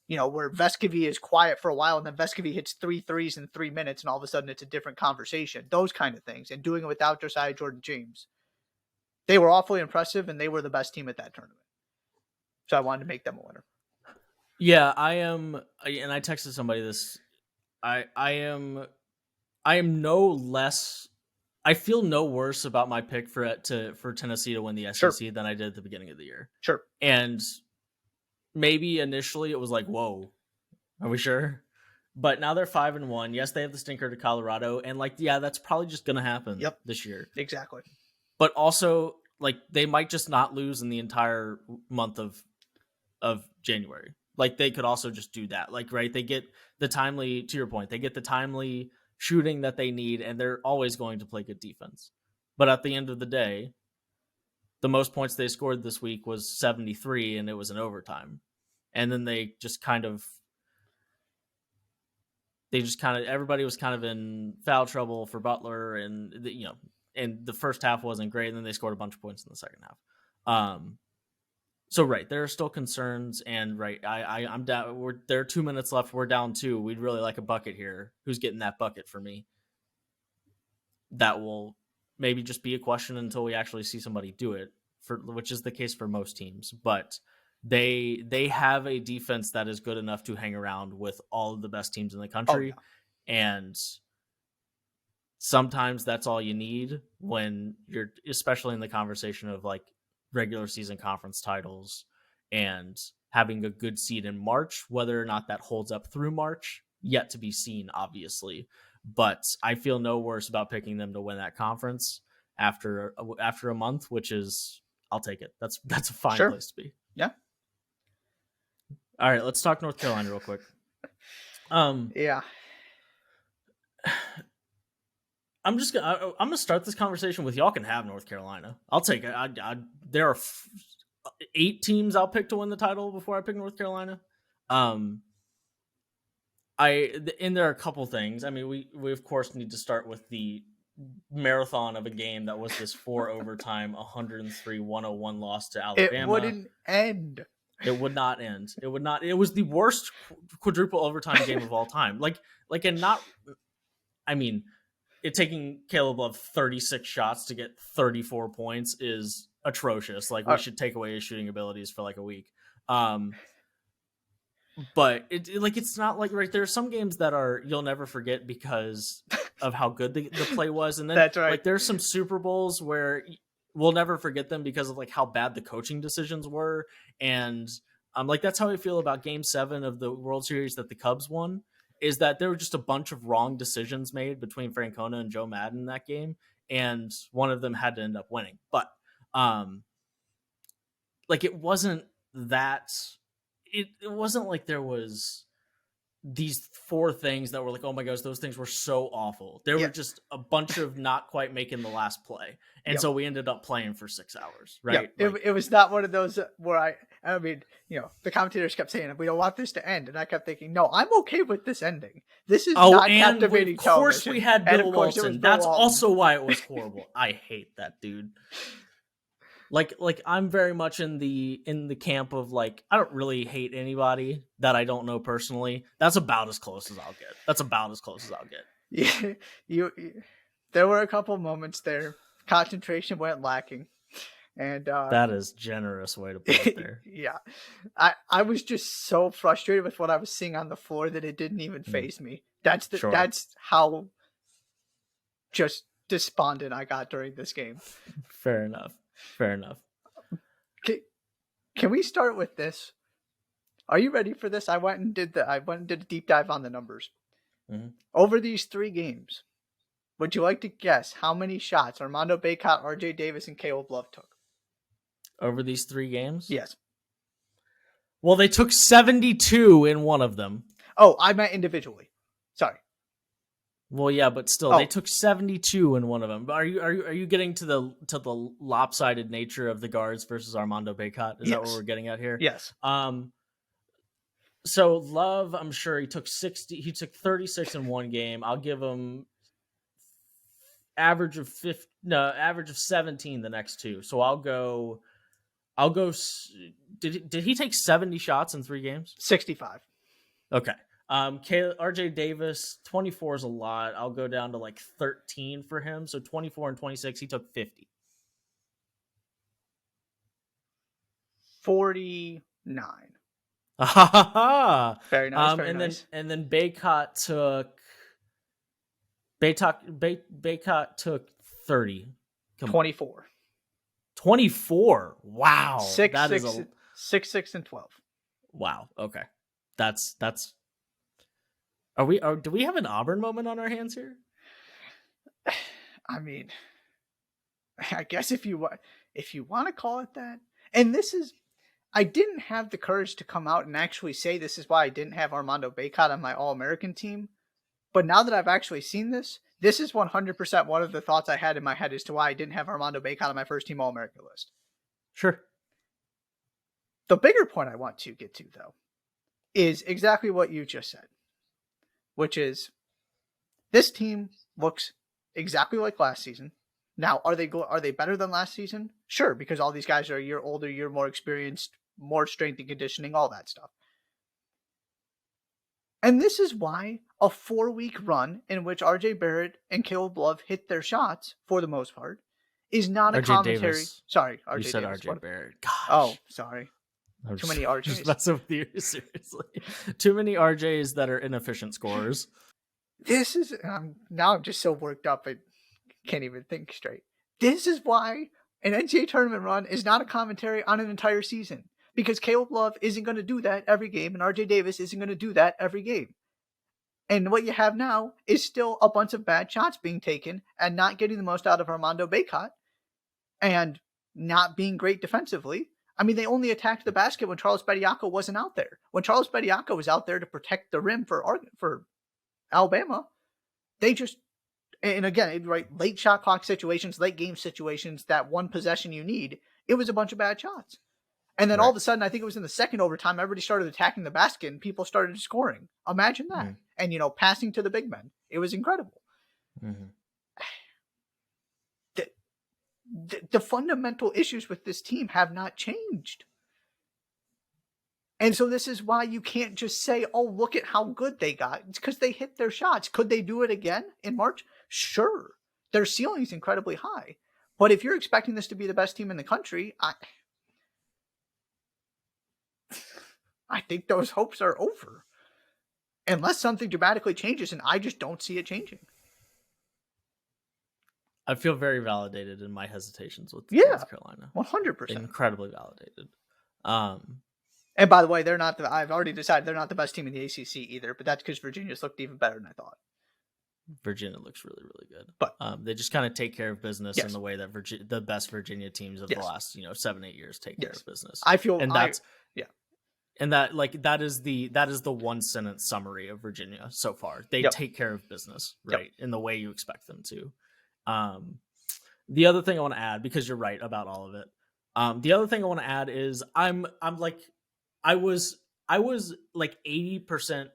where Vescovi is quiet for a while and then Vescovi hits 3 threes in 3 minutes and all of a sudden it's a different conversation. Those kind of things. And doing it without Josiah Jordan-James. They were awfully impressive and they were the best team at that tournament. So I wanted to make them a winner. Yeah, I am, and I texted somebody this. I am no less. I feel no worse about my pick for Tennessee to win the SEC than I did at the beginning of the year. Sure. And maybe initially it was like, whoa, are we sure? But now they're 5-1. Yes, they have the stinker to Colorado, and that's probably just gonna happen this year. Exactly. But also, they might just not lose in the entire month of January. They could also just do that. Right, they get the timely, to your point, they get the timely shooting that they need, and they're always going to play good defense. But at the end of the day, the most points they scored this week was 73, and it was in overtime. And then they just kind of everybody was kind of in foul trouble for Butler, and and the first half wasn't great, and then they scored a bunch of points in the second half. So right, there are still concerns, and right, I'm down. There are 2 minutes left. We're down 2. We'd really like a bucket here. Who's getting that bucket for me? That will maybe just be a question until we actually see somebody do it, which is the case for most teams. But they have a defense that is good enough to hang around with all of the best teams in the country, and sometimes that's all you need when you're, especially in the conversation of regular season conference titles and having a good seed in March. Whether or not that holds up through March, yet to be seen, obviously. But I feel no worse about picking them to win that conference after a month, which is, I'll take it. That's a fine place to be. Yeah. All right, let's talk North Carolina real quick. Yeah. I'm gonna start this conversation with y'all can have North Carolina. I'll take it. There are 8 teams I'll pick to win the title before I pick North Carolina. And there are a couple things. I mean, we of course need to start with the marathon of a game that was this 4 overtime 103-101 loss to Alabama. It wouldn't end. It would not end. It would not. It was the worst quadruple overtime game of all time. It taking Caleb Love 36 shots to get 34 points is atrocious. We should take away his shooting abilities for a week. but it's not like right. There are some games that you'll never forget because of how good the play was, and then That's right. like there's some Super Bowls where we'll never forget them because of like how bad the coaching decisions were, and like that's how I feel about Game 7 of the World Series that the Cubs won. Is that there were just a bunch of wrong decisions made between Francona and Joe Madden in that game, and one of them had to end up winning. But like it wasn't that. It wasn't like there was these 4 things that were like, oh my gosh, those things were so awful. There were just a bunch of not quite making the last play. And so we ended up playing for 6 hours, right? Yeah. It was not one of those where I mean, the commentators kept saying, we don't want this to end. And I kept thinking, no, I'm okay with this ending. This is not captivating of course television. We had Bill Walton. That's also why it was horrible. I hate that dude. Like I'm very much in the camp of like I don't really hate anybody that I don't know personally. That's about as close as I'll get. Yeah, there were a couple moments there. Concentration went lacking, and that is generous way to put it there. Yeah, I was just so frustrated with what I was seeing on the floor that it didn't even faze me. That's how just despondent I got during this game. Fair enough. Can we start with this? Are you ready for this? I went and did a deep dive on the numbers. Mm-hmm. Over these 3 games, would you like to guess how many shots Armando Bacot, RJ Davis, and Caleb Love took? Over these 3 games? Yes. Well, they took 72 in one of them. Oh, I meant individually. Sorry. Well, yeah, but still, they took 72 in one of them. But are you getting to the lopsided nature of the guards versus Armando Bacot? Is that what we're getting at here? Yes. So Love, I'm sure he took 36 in one game. I'll give him average of 17 the next 2. So I'll go. Did he take 70 shots in 3 games? 65. Okay. RJ Davis, 24 is a lot. I'll go down to like 13 for him. So 24 and 26, he took 50. 49. Very nice. And then Bacot took 30. 24. 24. Wow. 6, and 12. Wow. Okay. That's do we have an Auburn moment on our hands here? I mean, I guess if you want to call it that. And I didn't have the courage to come out and actually say this is why I didn't have Armando Bacot on my All-American team. But now that I've actually seen this is 100% one of the thoughts I had in my head as to why I didn't have Armando Bacot on my first team All-American list. Sure. The bigger point I want to get to, though, is exactly what you just said. Which is, this team looks exactly like last season. Now, are they better than last season? Sure, because all these guys are a year older, year more experienced, more strength and conditioning, all that stuff. And this is why a 4-week run in which RJ Barrett and Caleb Love hit their shots, for the most part, is not a commentary. Davis. Sorry, RJ You said Davis. RJ Barrett. Gosh. Oh, sorry. Too many RJs. Just messing with you, seriously. Too many RJs that are inefficient scorers. This is now I'm just so worked up I can't even think straight. This is why an NCAA tournament run is not a commentary on an entire season, because Caleb Love isn't going to do that every game, and RJ Davis isn't going to do that every game. And what you have now is still a bunch of bad shots being taken and not getting the most out of Armando Bacot and not being great defensively. I mean, they only attacked the basket when Charles Bediako wasn't out there. When Charles Bediako was out there to protect the rim for Alabama, they just, and again, right, late shot clock situations, late game situations, that one possession you need, it was a bunch of bad shots. And then all of a sudden, I think it was in the second overtime, everybody started attacking the basket and people started scoring. Imagine that. And, passing to the big men. It was incredible. Mm-hmm. The fundamental issues with this team have not changed. And so this is why you can't just say, oh, look at how good they got. It's because they hit their shots. Could they do it again in March? Sure. Their ceiling is incredibly high. But if you're expecting this to be the best team in the country, I think those hopes are over. Unless something dramatically changes, and I just don't see it changing. I feel very validated in my hesitations with Yeah, Carolina. 100%. Incredibly validated. And by the way, they're not. I've already decided they're not the best team in the ACC either. But that's because Virginia's looked even better than I thought. Virginia looks really, really good. But they just kind of take care of business yes. in the way that the best Virginia teams of the last 7-8 years take care of business. I feel, and that's and that is the one sentence summary of Virginia so far. They take care of business, right, in the way you expect them to. The other thing I want to add, because you're right about all of it. The other thing I want to add is I was like 80%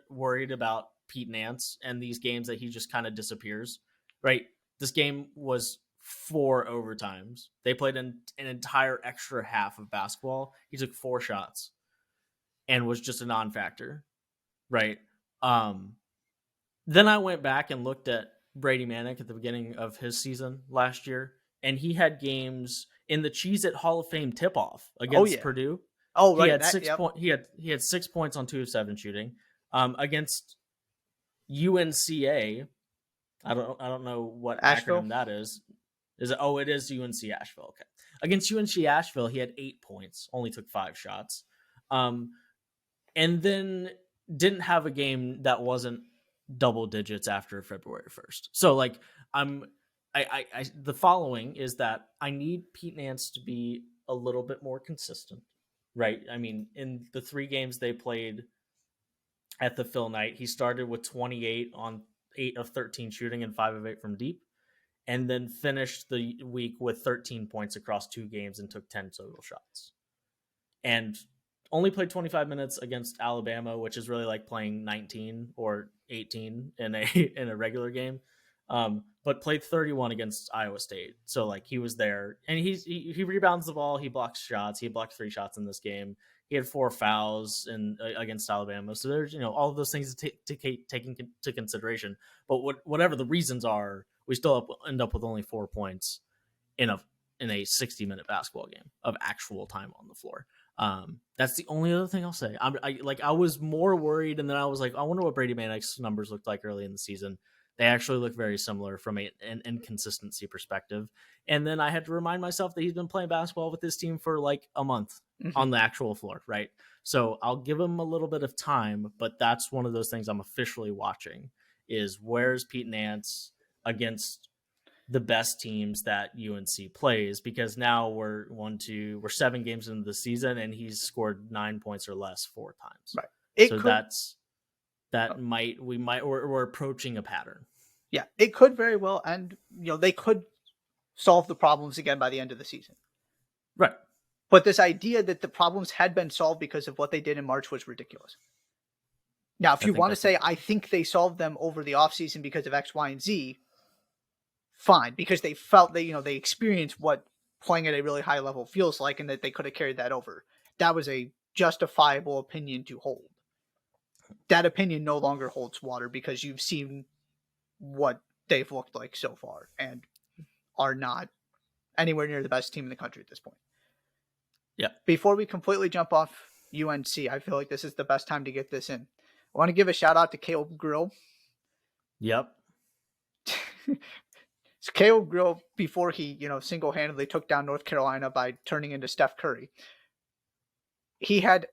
worried about Pete Nance and these games that he just kind of disappears, right? This game was 4 overtimes. They played an entire extra half of basketball. He took 4 shots and was just a non-factor, right? Then I went back and looked at Brady Manek at the beginning of his season last year, and he had games in the Cheez-It Hall of Fame tip-off against Purdue. Oh, right. He had 6 points. He had 6 points on 2 of 7 shooting. Against UNCA, I don't know what Asheville? acronym that is. Is it? Oh, it is UNC Asheville. Okay. Against UNC Asheville, he had 8 points, only took 5 shots, and then didn't have a game that wasn't double digits after February 1st. So like the following is that I need Pete Nance to be a little bit more consistent, right? I mean, in the 3 games they played at the Phil Knight, he started with 28 on 8 of 13 shooting and 5 of 8 from deep, and then finished the week with 13 points across 2 games and took 10 total shots. And only played 25 minutes against Alabama, which is really like playing 19 or 18 in a regular game. But played 31 against Iowa State. So like he was there, and he rebounds the ball. He blocks shots. He blocked 3 shots in this game. He had 4 fouls against Alabama. So there's, all of those things to take into consideration. But whatever the reasons are, we still end up with only 4 points in a 60-minute basketball game of actual time on the floor. That's the only other thing I'll say. I was more worried, and then I was like, I wonder what Brady Manek's numbers looked like early in the season. They actually look very similar from an inconsistency perspective. And then I had to remind myself that he's been playing basketball with this team for like a month on the actual floor, right? So I'll give him a little bit of time, but that's one of those things I'm officially watching is where's Pete Nance against the best teams that UNC plays, because now we're 7 games into the season and he's scored 9 points or less 4 times. Right. We're approaching a pattern. Yeah, it could very well, and they could solve the problems again by the end of the season. Right. But this idea that the problems had been solved because of what they did in March was ridiculous. Now, if you want to say, I think they solved them over the offseason because of X, Y, and Z, fine, because they felt that, they experienced what playing at a really high level feels like, and that they could have carried that over. That was a justifiable opinion to hold. That opinion no longer holds water because you've seen what they've looked like so far and are not anywhere near the best team in the country at this point. Yeah. Before we completely jump off UNC, I feel like this is the best time to get this in. I want to give a shout out to Caleb Grill. Yep. So Caleb Grill, before he, single-handedly took down North Carolina by turning into Steph Curry, he had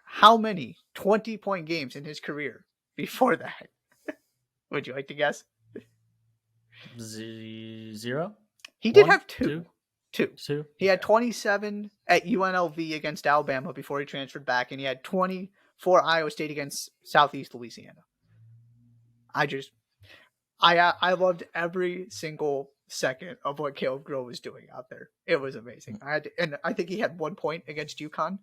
how many 20-point games in his career before that? Would you like to guess? 0? He did have 2. 2. He had 27 at UNLV against Alabama before he transferred back, and he had 20 for Iowa State against Southeast Louisiana. I loved every single second of what Caleb Grill was doing out there. It was amazing. I think he had 1 point against UConn.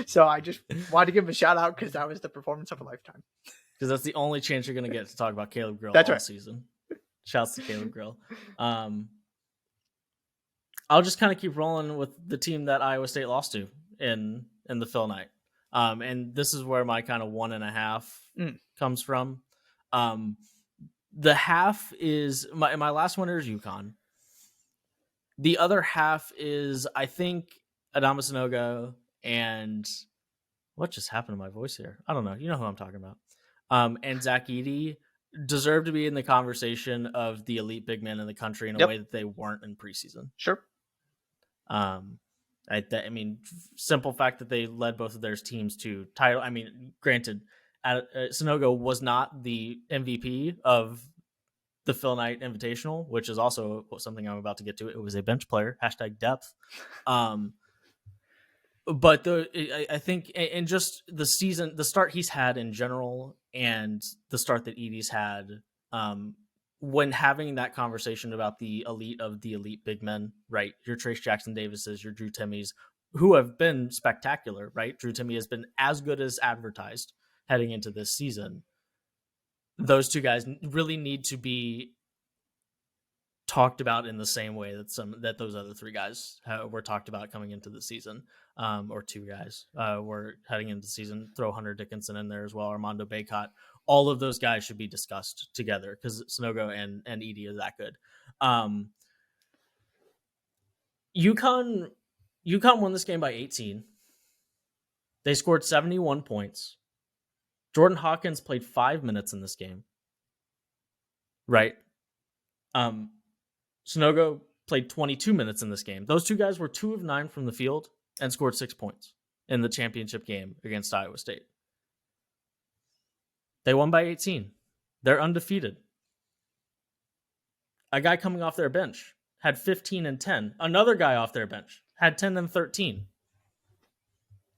So I just wanted to give him a shout out because that was the performance of a lifetime. Because that's the only chance you're going to get to talk about Caleb Grill all season. Shouts to Caleb Grill. I'll just kind of keep rolling with the team that Iowa State lost to in the Phil Knight. And this is where my kind of 1.5 comes from. The half is my last winner is UConn. The other half is, I think, Adama Sanogo and what just happened to my voice here? I don't know. You know who I'm talking about. And Zach Edey deserve to be in the conversation of the elite big men in the country in a way that they weren't in preseason. Sure. I mean, simple fact that they led both of their teams to title. I mean, granted, Sanogo was not the MVP of the Phil Knight Invitational, which is also something I'm about to get to. It was a bench player, #depth. But I think, and just the season, the start he's had in general, and the start that Edey's had, when having that conversation about the elite of the elite big men, right? Your Trace Jackson Davises, your Drew Timmeys, who have been spectacular, right? Drew Timme has been as good as advertised heading into this season. Those two guys really need to be talked about in the same way that those other three guys were talked about coming into the season, or two guys were heading into the season. Throw Hunter Dickinson in there as well, Armando Bacot. All of those guys should be discussed together because Sanogo and Edey are that good. UConn won this game by 18. They scored 71 points. Jordan Hawkins played 5 minutes in this game. Right? Sanogo played 22 minutes in this game. Those two guys were 2 of 9 from the field and scored 6 points in the championship game against Iowa State. They won by 18. They're undefeated. A guy coming off their bench had 15 and 10. Another guy off their bench had 10 and 13.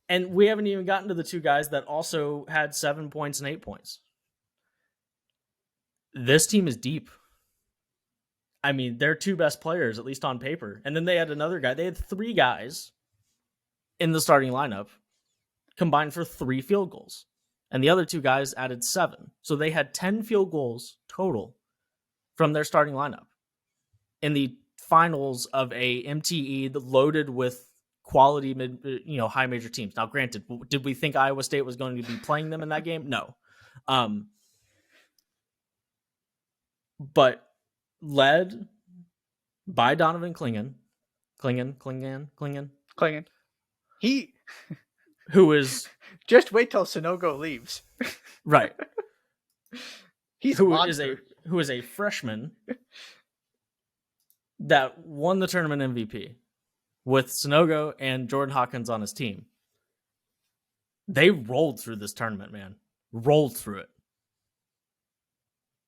And we haven't even gotten to the two guys that also had 7 points and 8 points. This team is deep. I mean, their two best players, at least on paper. And then they had another guy. They had 3 guys in the starting lineup combined for 3 field goals. And the other 2 guys added 7. So they had 10 field goals total from their starting lineup in the finals of a MTE loaded with quality high major teams. Now, granted, did we think Iowa State was going to be playing them in that game? No. But led by Donovan Clingan. He who is just wait till Sanogo leaves. Right. Who is a freshman that won the tournament MVP with Sanogo and Jordan Hawkins on his team. They rolled through this tournament, man. Rolled through it.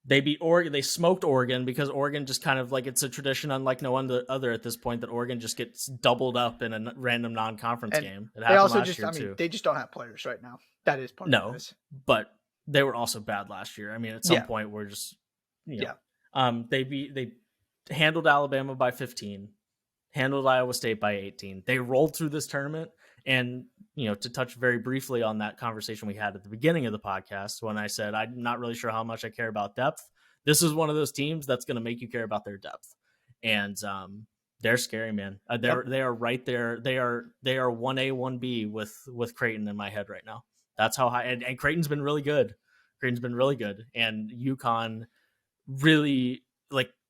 They beat Oregon. They smoked Oregon because Oregon just kind of it's a tradition unlike no other at this point that Oregon just gets doubled up in a random non-conference game. It happened last year too. They just don't have players right now. That is part of this. But they were also bad last year. I mean, at some point we're just they handled Alabama by 15, handled Iowa State by 18. They rolled through this tournament. And, to touch very briefly on that conversation we had at the beginning of the podcast, when I said, I'm not really sure how much I care about depth. This is one of those teams that's going to make you care about their depth. And they're scary, man. They are right there. They are 1A, 1B with Creighton in my head right now. That's how high. And Creighton's been really good. And UConn really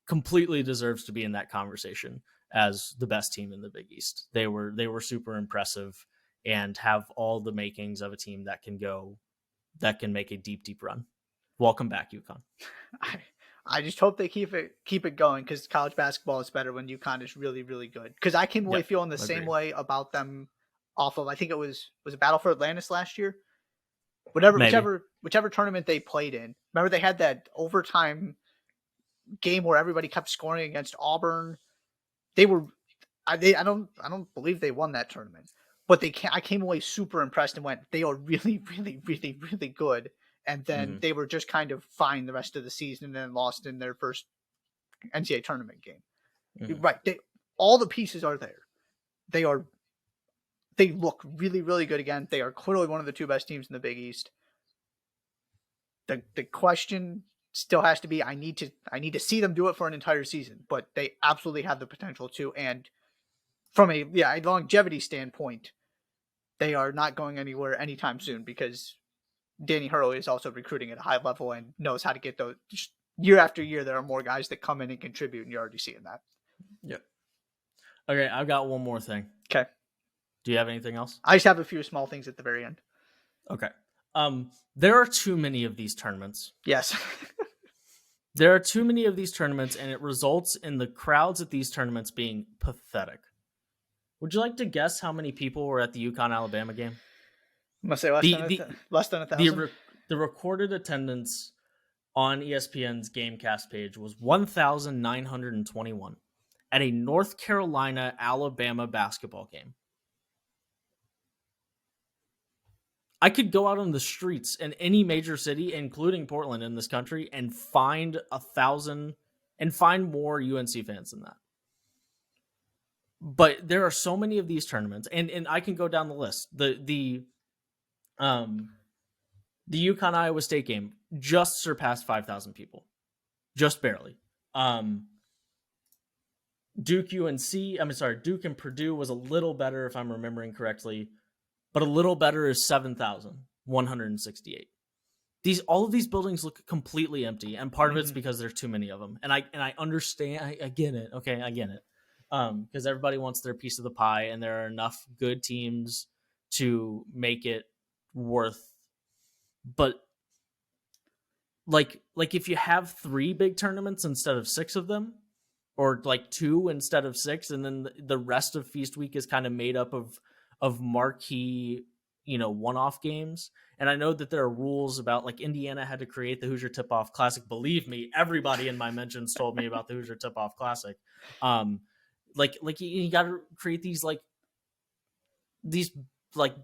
completely deserves to be in that conversation as the best team in the Big East. They were super impressive and have all the makings of a team that can make a deep, deep run. Welcome back, UConn. I just hope they keep it going because college basketball is better when UConn is really, really good. Because I came away feeling the same way about them off of, I think it was Battle for Atlantis last year? Whichever tournament they played in. Remember they had that overtime game where everybody kept scoring against Auburn. I don't believe they won that tournament, but I came away super impressed and went, they are really, really, really, really good. And then they were just kind of fine the rest of the season and then lost in their first NCAA tournament game. Right. All the pieces are there. They look really, really good again. They are clearly one of the 2 best teams in the Big East. The question still has to be, I need to see them do it for an entire season, but they absolutely have the potential to. And from a longevity standpoint, they are not going anywhere anytime soon because Danny Hurley is also recruiting at a high level and knows how to get those. Just year after year, there are more guys that come in and contribute, and you're already seeing that. Yep. Okay, I've got one more thing. Okay. Do you have anything else? I just have a few small things at the very end. Okay. There are too many of these tournaments. Yes. There are too many of these tournaments, and it results in the crowds at these tournaments being pathetic. Would you like to guess how many people were at the UConn-Alabama game? Must say less than 1,000. The recorded attendance on ESPN's Gamecast page was 1,921 at a North Carolina-Alabama basketball game. I could go out on the streets in any major city, including Portland in this country, and find 1,000 and find more UNC fans than that. But there are so many of these tournaments, and I can go down the list. The UConn Iowa State game just surpassed 5,000 people, just barely. Duke and Purdue was a little better if I'm remembering correctly, but a little better is 7,168. All of these buildings look completely empty, and part of it's because there's too many of them. And I understand, I get it. Okay, I get it. Because everybody wants their piece of the pie, and there are enough good teams to make it worth. But like if you have 3 big tournaments instead of 6 of them, or like 2 instead of 6, and then the rest of Feast Week is kind of made up of marquee, one-off games. And I know that there are rules about, like, Indiana had to create the Hoosier Tip-Off Classic. Believe me, everybody in my mentions told me about the Hoosier Tip-Off Classic. Like you got to create these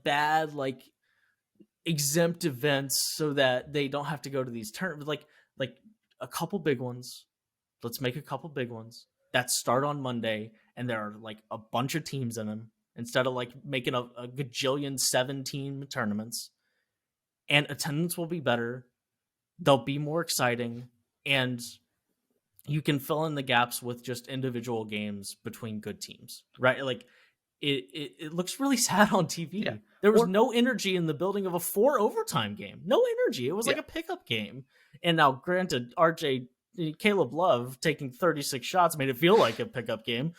bad, like, exempt events so that they don't have to go to these tournaments. Like a couple big ones. Let's make a couple big ones that start on Monday, and there are like a bunch of teams in them, instead of like making a gajillion 7-team tournaments. And attendance will be better. They'll be more exciting, and you can fill in the gaps with just individual games between good teams, right? Like it looks really sad on TV. Yeah. There was no energy in the building of a 4 overtime game. No energy. It was like a pickup game. And now, granted, Caleb Love taking 36 shots made it feel like a pickup game.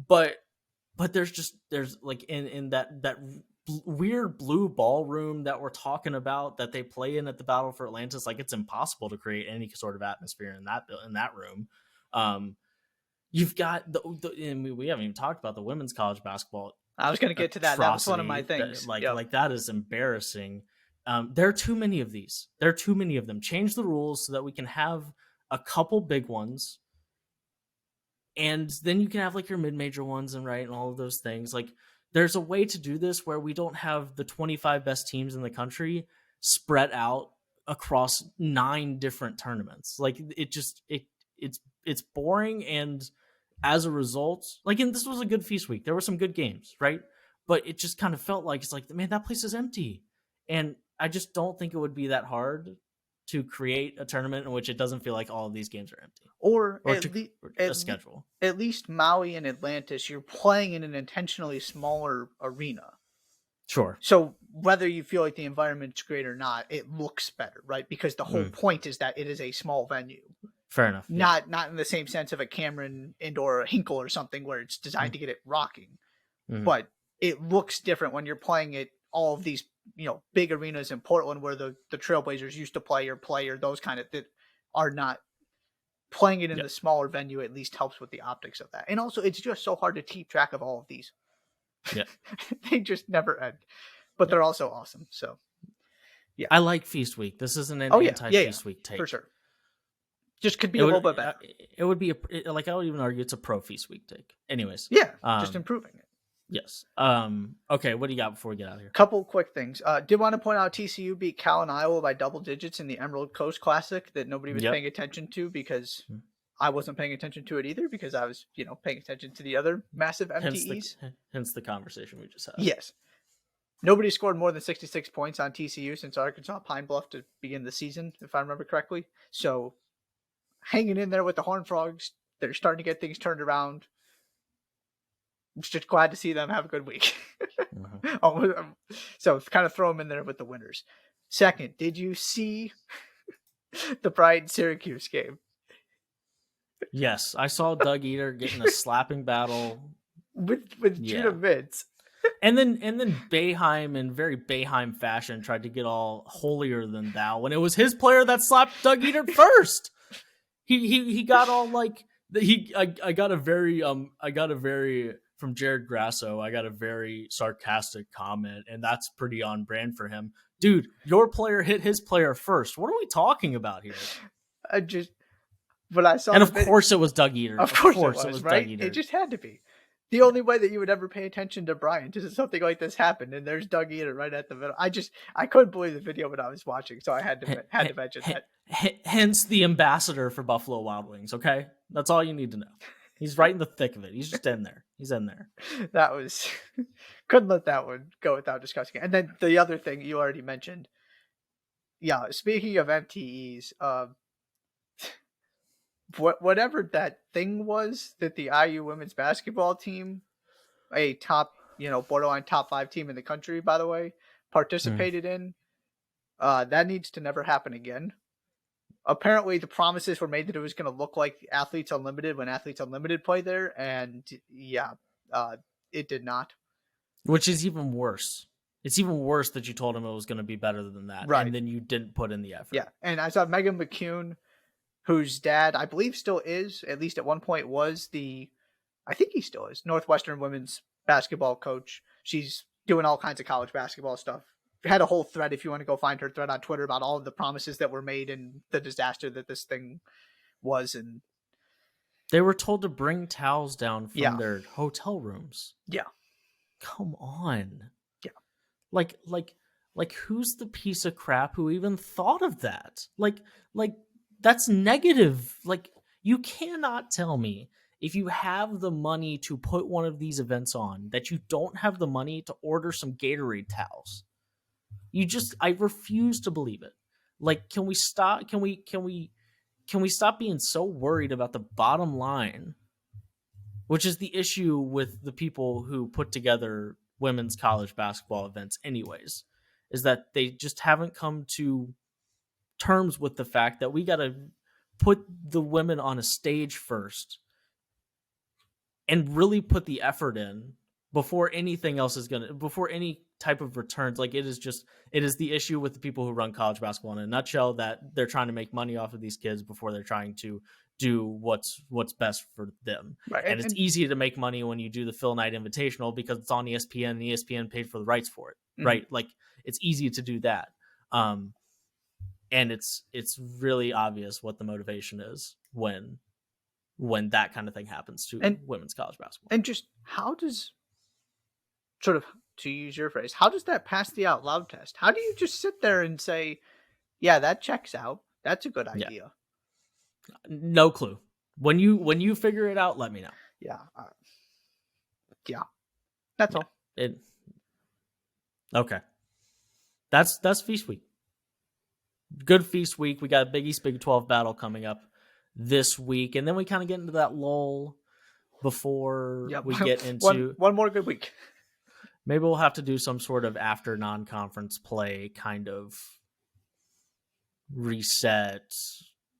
But there's like in that weird blue ballroom that we're talking about that they play in at the Battle for Atlantis, like, it's impossible to create any sort of atmosphere in that room. You've got and we haven't even talked about the women's college basketball. I was going to get to that. That was one of my things. Like that is embarrassing. There are too many of these. There are too many of them. Change the rules so that we can have a couple big ones, and then you can have like your mid-major ones and all of those things. Like, there's a way to do this where we don't have the 25 best teams in the country spread out across 9 different tournaments. Like, it's boring, and as a result, like, and this was a good Feast Week. There were some good games, right? But it just kind of felt like, it's like, man, that place is empty. And I just don't think it would be that hard to create a tournament in which it doesn't feel like all of these games are empty. Or a schedule. At least Maui and Atlantis, you're playing in an intentionally smaller arena. Sure. So whether you feel like the environment's great or not, it looks better, right? Because the whole point is that it is a small venue. Fair enough. Not in the same sense of a Cameron or a Hinkle or something where it's designed to get it rocking. But it looks different when you're playing at all of these, big arenas in Portland where the Trailblazers used to play, or those kind of that are not. Playing it in the smaller venue at least helps with the optics of that. And also, it's just so hard to keep track of all of these. Yeah. They just never end. But they're also awesome. So, yeah. I like Feast Week. This isn't an anti-Feast Week take. For sure. Just could be a little bit better. It would be, I would even argue it's a pro Feast Week take. Anyways. Yeah, just improving it. Yes. Okay, what do you got before we get out of here? Couple quick things. Did want to point out TCU beat Cal and Iowa by double digits in the Emerald Coast Classic that nobody was paying attention to, because I wasn't paying attention to it either, because I was, paying attention to the other massive MTEs. Hence the conversation we just had. Yes. Nobody scored more than 66 points on TCU since Arkansas Pine Bluff to begin the season, if I remember correctly. So, hanging in there with the Horned Frogs, they're starting to get things turned around. I'm just glad to see them have a good week. So kind of throw them in there with the winners. Second, did you see the Bryant-Syracuse game? Yes, I saw Doug Eater getting a slapping battle with Judah Mintz. And then Boeheim, in very Boeheim fashion, tried to get all holier than thou when it was his player that slapped Doug Edert first. He got all like I got a very from Jared Grasso. I got a very sarcastic comment, and that's pretty on brand for him. Dude, your player hit his player first. What are we talking about here? When I saw, and of course it was Doug Edert. Of course it was right. Doug Edert. It just had to be. The only way that you would ever pay attention to Bryant is if something like this happened, and there's Doug Edert right at the middle. I couldn't believe the video when I was watching, so I had to mention that. Hence the ambassador for Buffalo Wild Wings. Okay, that's all you need to know. He's right in the thick of it. He's just in there. He's in there. That was couldn't let that one go without discussing it. And then the other thing you already mentioned. Yeah, speaking of MTEs, whatever that thing was that the IU women's basketball team, a top, borderline top 5 team in the country, by the way, participated in, that needs to never happen again. Apparently the promises were made that it was going to look like Athletes Unlimited when Athletes Unlimited played there. And it did not. Which is even worse. It's even worse that you told him it was going to be better than that. Right. And then you didn't put in the effort. Yeah. And I saw Megan McCune, whose dad, I believe still is, at least at one point was I think he still is, Northwestern women's basketball coach. She's doing all kinds of college basketball stuff. Had a whole thread, if you want to go find her thread on Twitter, about all of the promises that were made and the disaster that this thing was. And they were told to bring towels down from their hotel rooms. Yeah. Come on. Yeah. Like who's the piece of crap who even thought of that? Like that's negative. Like, you cannot tell me if you have the money to put one of these events on that you don't have the money to order some Gatorade towels. I refuse to believe it. Like, can we stop? Can we stop being so worried about the bottom line, which is the issue with the people who put together women's college basketball events anyways, is that they just haven't come to terms with the fact that we got to put the women on a stage first and really put the effort in before anything else before any type of returns. Like, it is the issue with the people who run college basketball in a nutshell, that they're trying to make money off of these kids before they're trying to do what's best for them. Right. And it's easy to make money when you do the Phil Knight Invitational because it's on ESPN and ESPN paid for the rights for it. Mm-hmm. Right. Like, it's easy to do that. And it's really obvious what the motivation is when that kind of thing happens to women's college basketball. And just how does, sort of, to use your phrase, how does that pass the out loud test? How do you just sit there and say, yeah, that checks out. That's a good idea. Yeah. No clue. When you figure it out, let me know. Yeah. That's all. Okay. That's Feast Week. Good Feast Week. We got a Big East Big 12 battle coming up this week, and then we kind of get into that lull before we get into one more good week. Maybe we'll have to do some sort of after non-conference play kind of reset,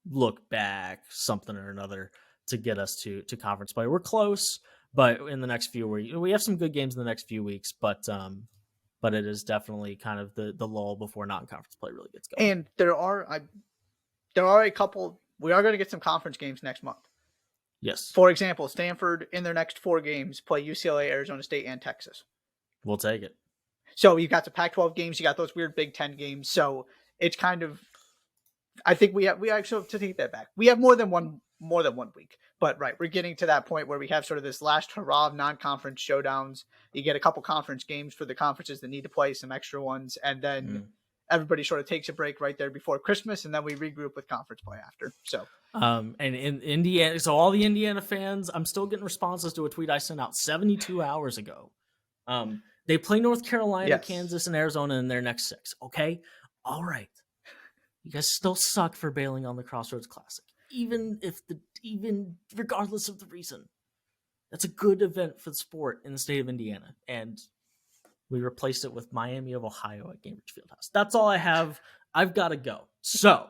look back, something or another to get us to conference play. We're close, but in the next few weeks, we have some good games in the next few weeks, but it is definitely kind of the lull before non-conference play really gets going. And there are a couple. We are going to get some conference games next month. Yes. For example, Stanford in their next 4 games play UCLA, Arizona State, and Texas. We'll take it. So you got the Pac-12 games, you got those weird Big Ten games. So it's kind of, I think we actually, to take that back, we have more than one week. But right, we're getting to that point where we have sort of this last hurrah of non-conference showdowns. You get a couple conference games for the conferences that need to play, some extra ones, and then everybody sort of takes a break right there before Christmas, and then we regroup with conference play after. So, and in Indiana, so all the Indiana fans, I'm still getting responses to a tweet I sent out 72 hours ago. They play North Carolina, yes, Kansas, and Arizona in their next 6. Okay, all right. You guys still suck for bailing on the Crossroads Classic, even regardless of the reason. That's a good event for the sport in the state of Indiana, and we replaced it with Miami of Ohio at Gainbridge Fieldhouse. That's all I have. I've got to go. So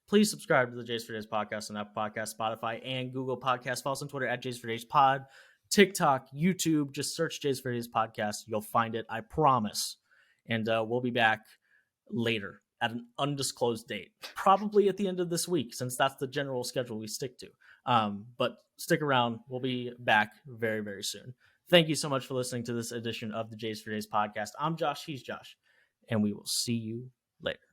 please subscribe to the Jays for Days podcast on Apple Podcasts, Spotify, and Google Podcasts. Follow us on Twitter at Jays for Days Pod. TikTok, YouTube. Just search Jays for Days podcast. You'll find it. I promise. And we'll be back later at an undisclosed date, probably at the end of this week, since that's the general schedule we stick to. But stick around. We'll be back very, very soon. Thank you so much for listening to this edition of the Jays for Days podcast. I'm Josh. He's Josh. And we will see you later.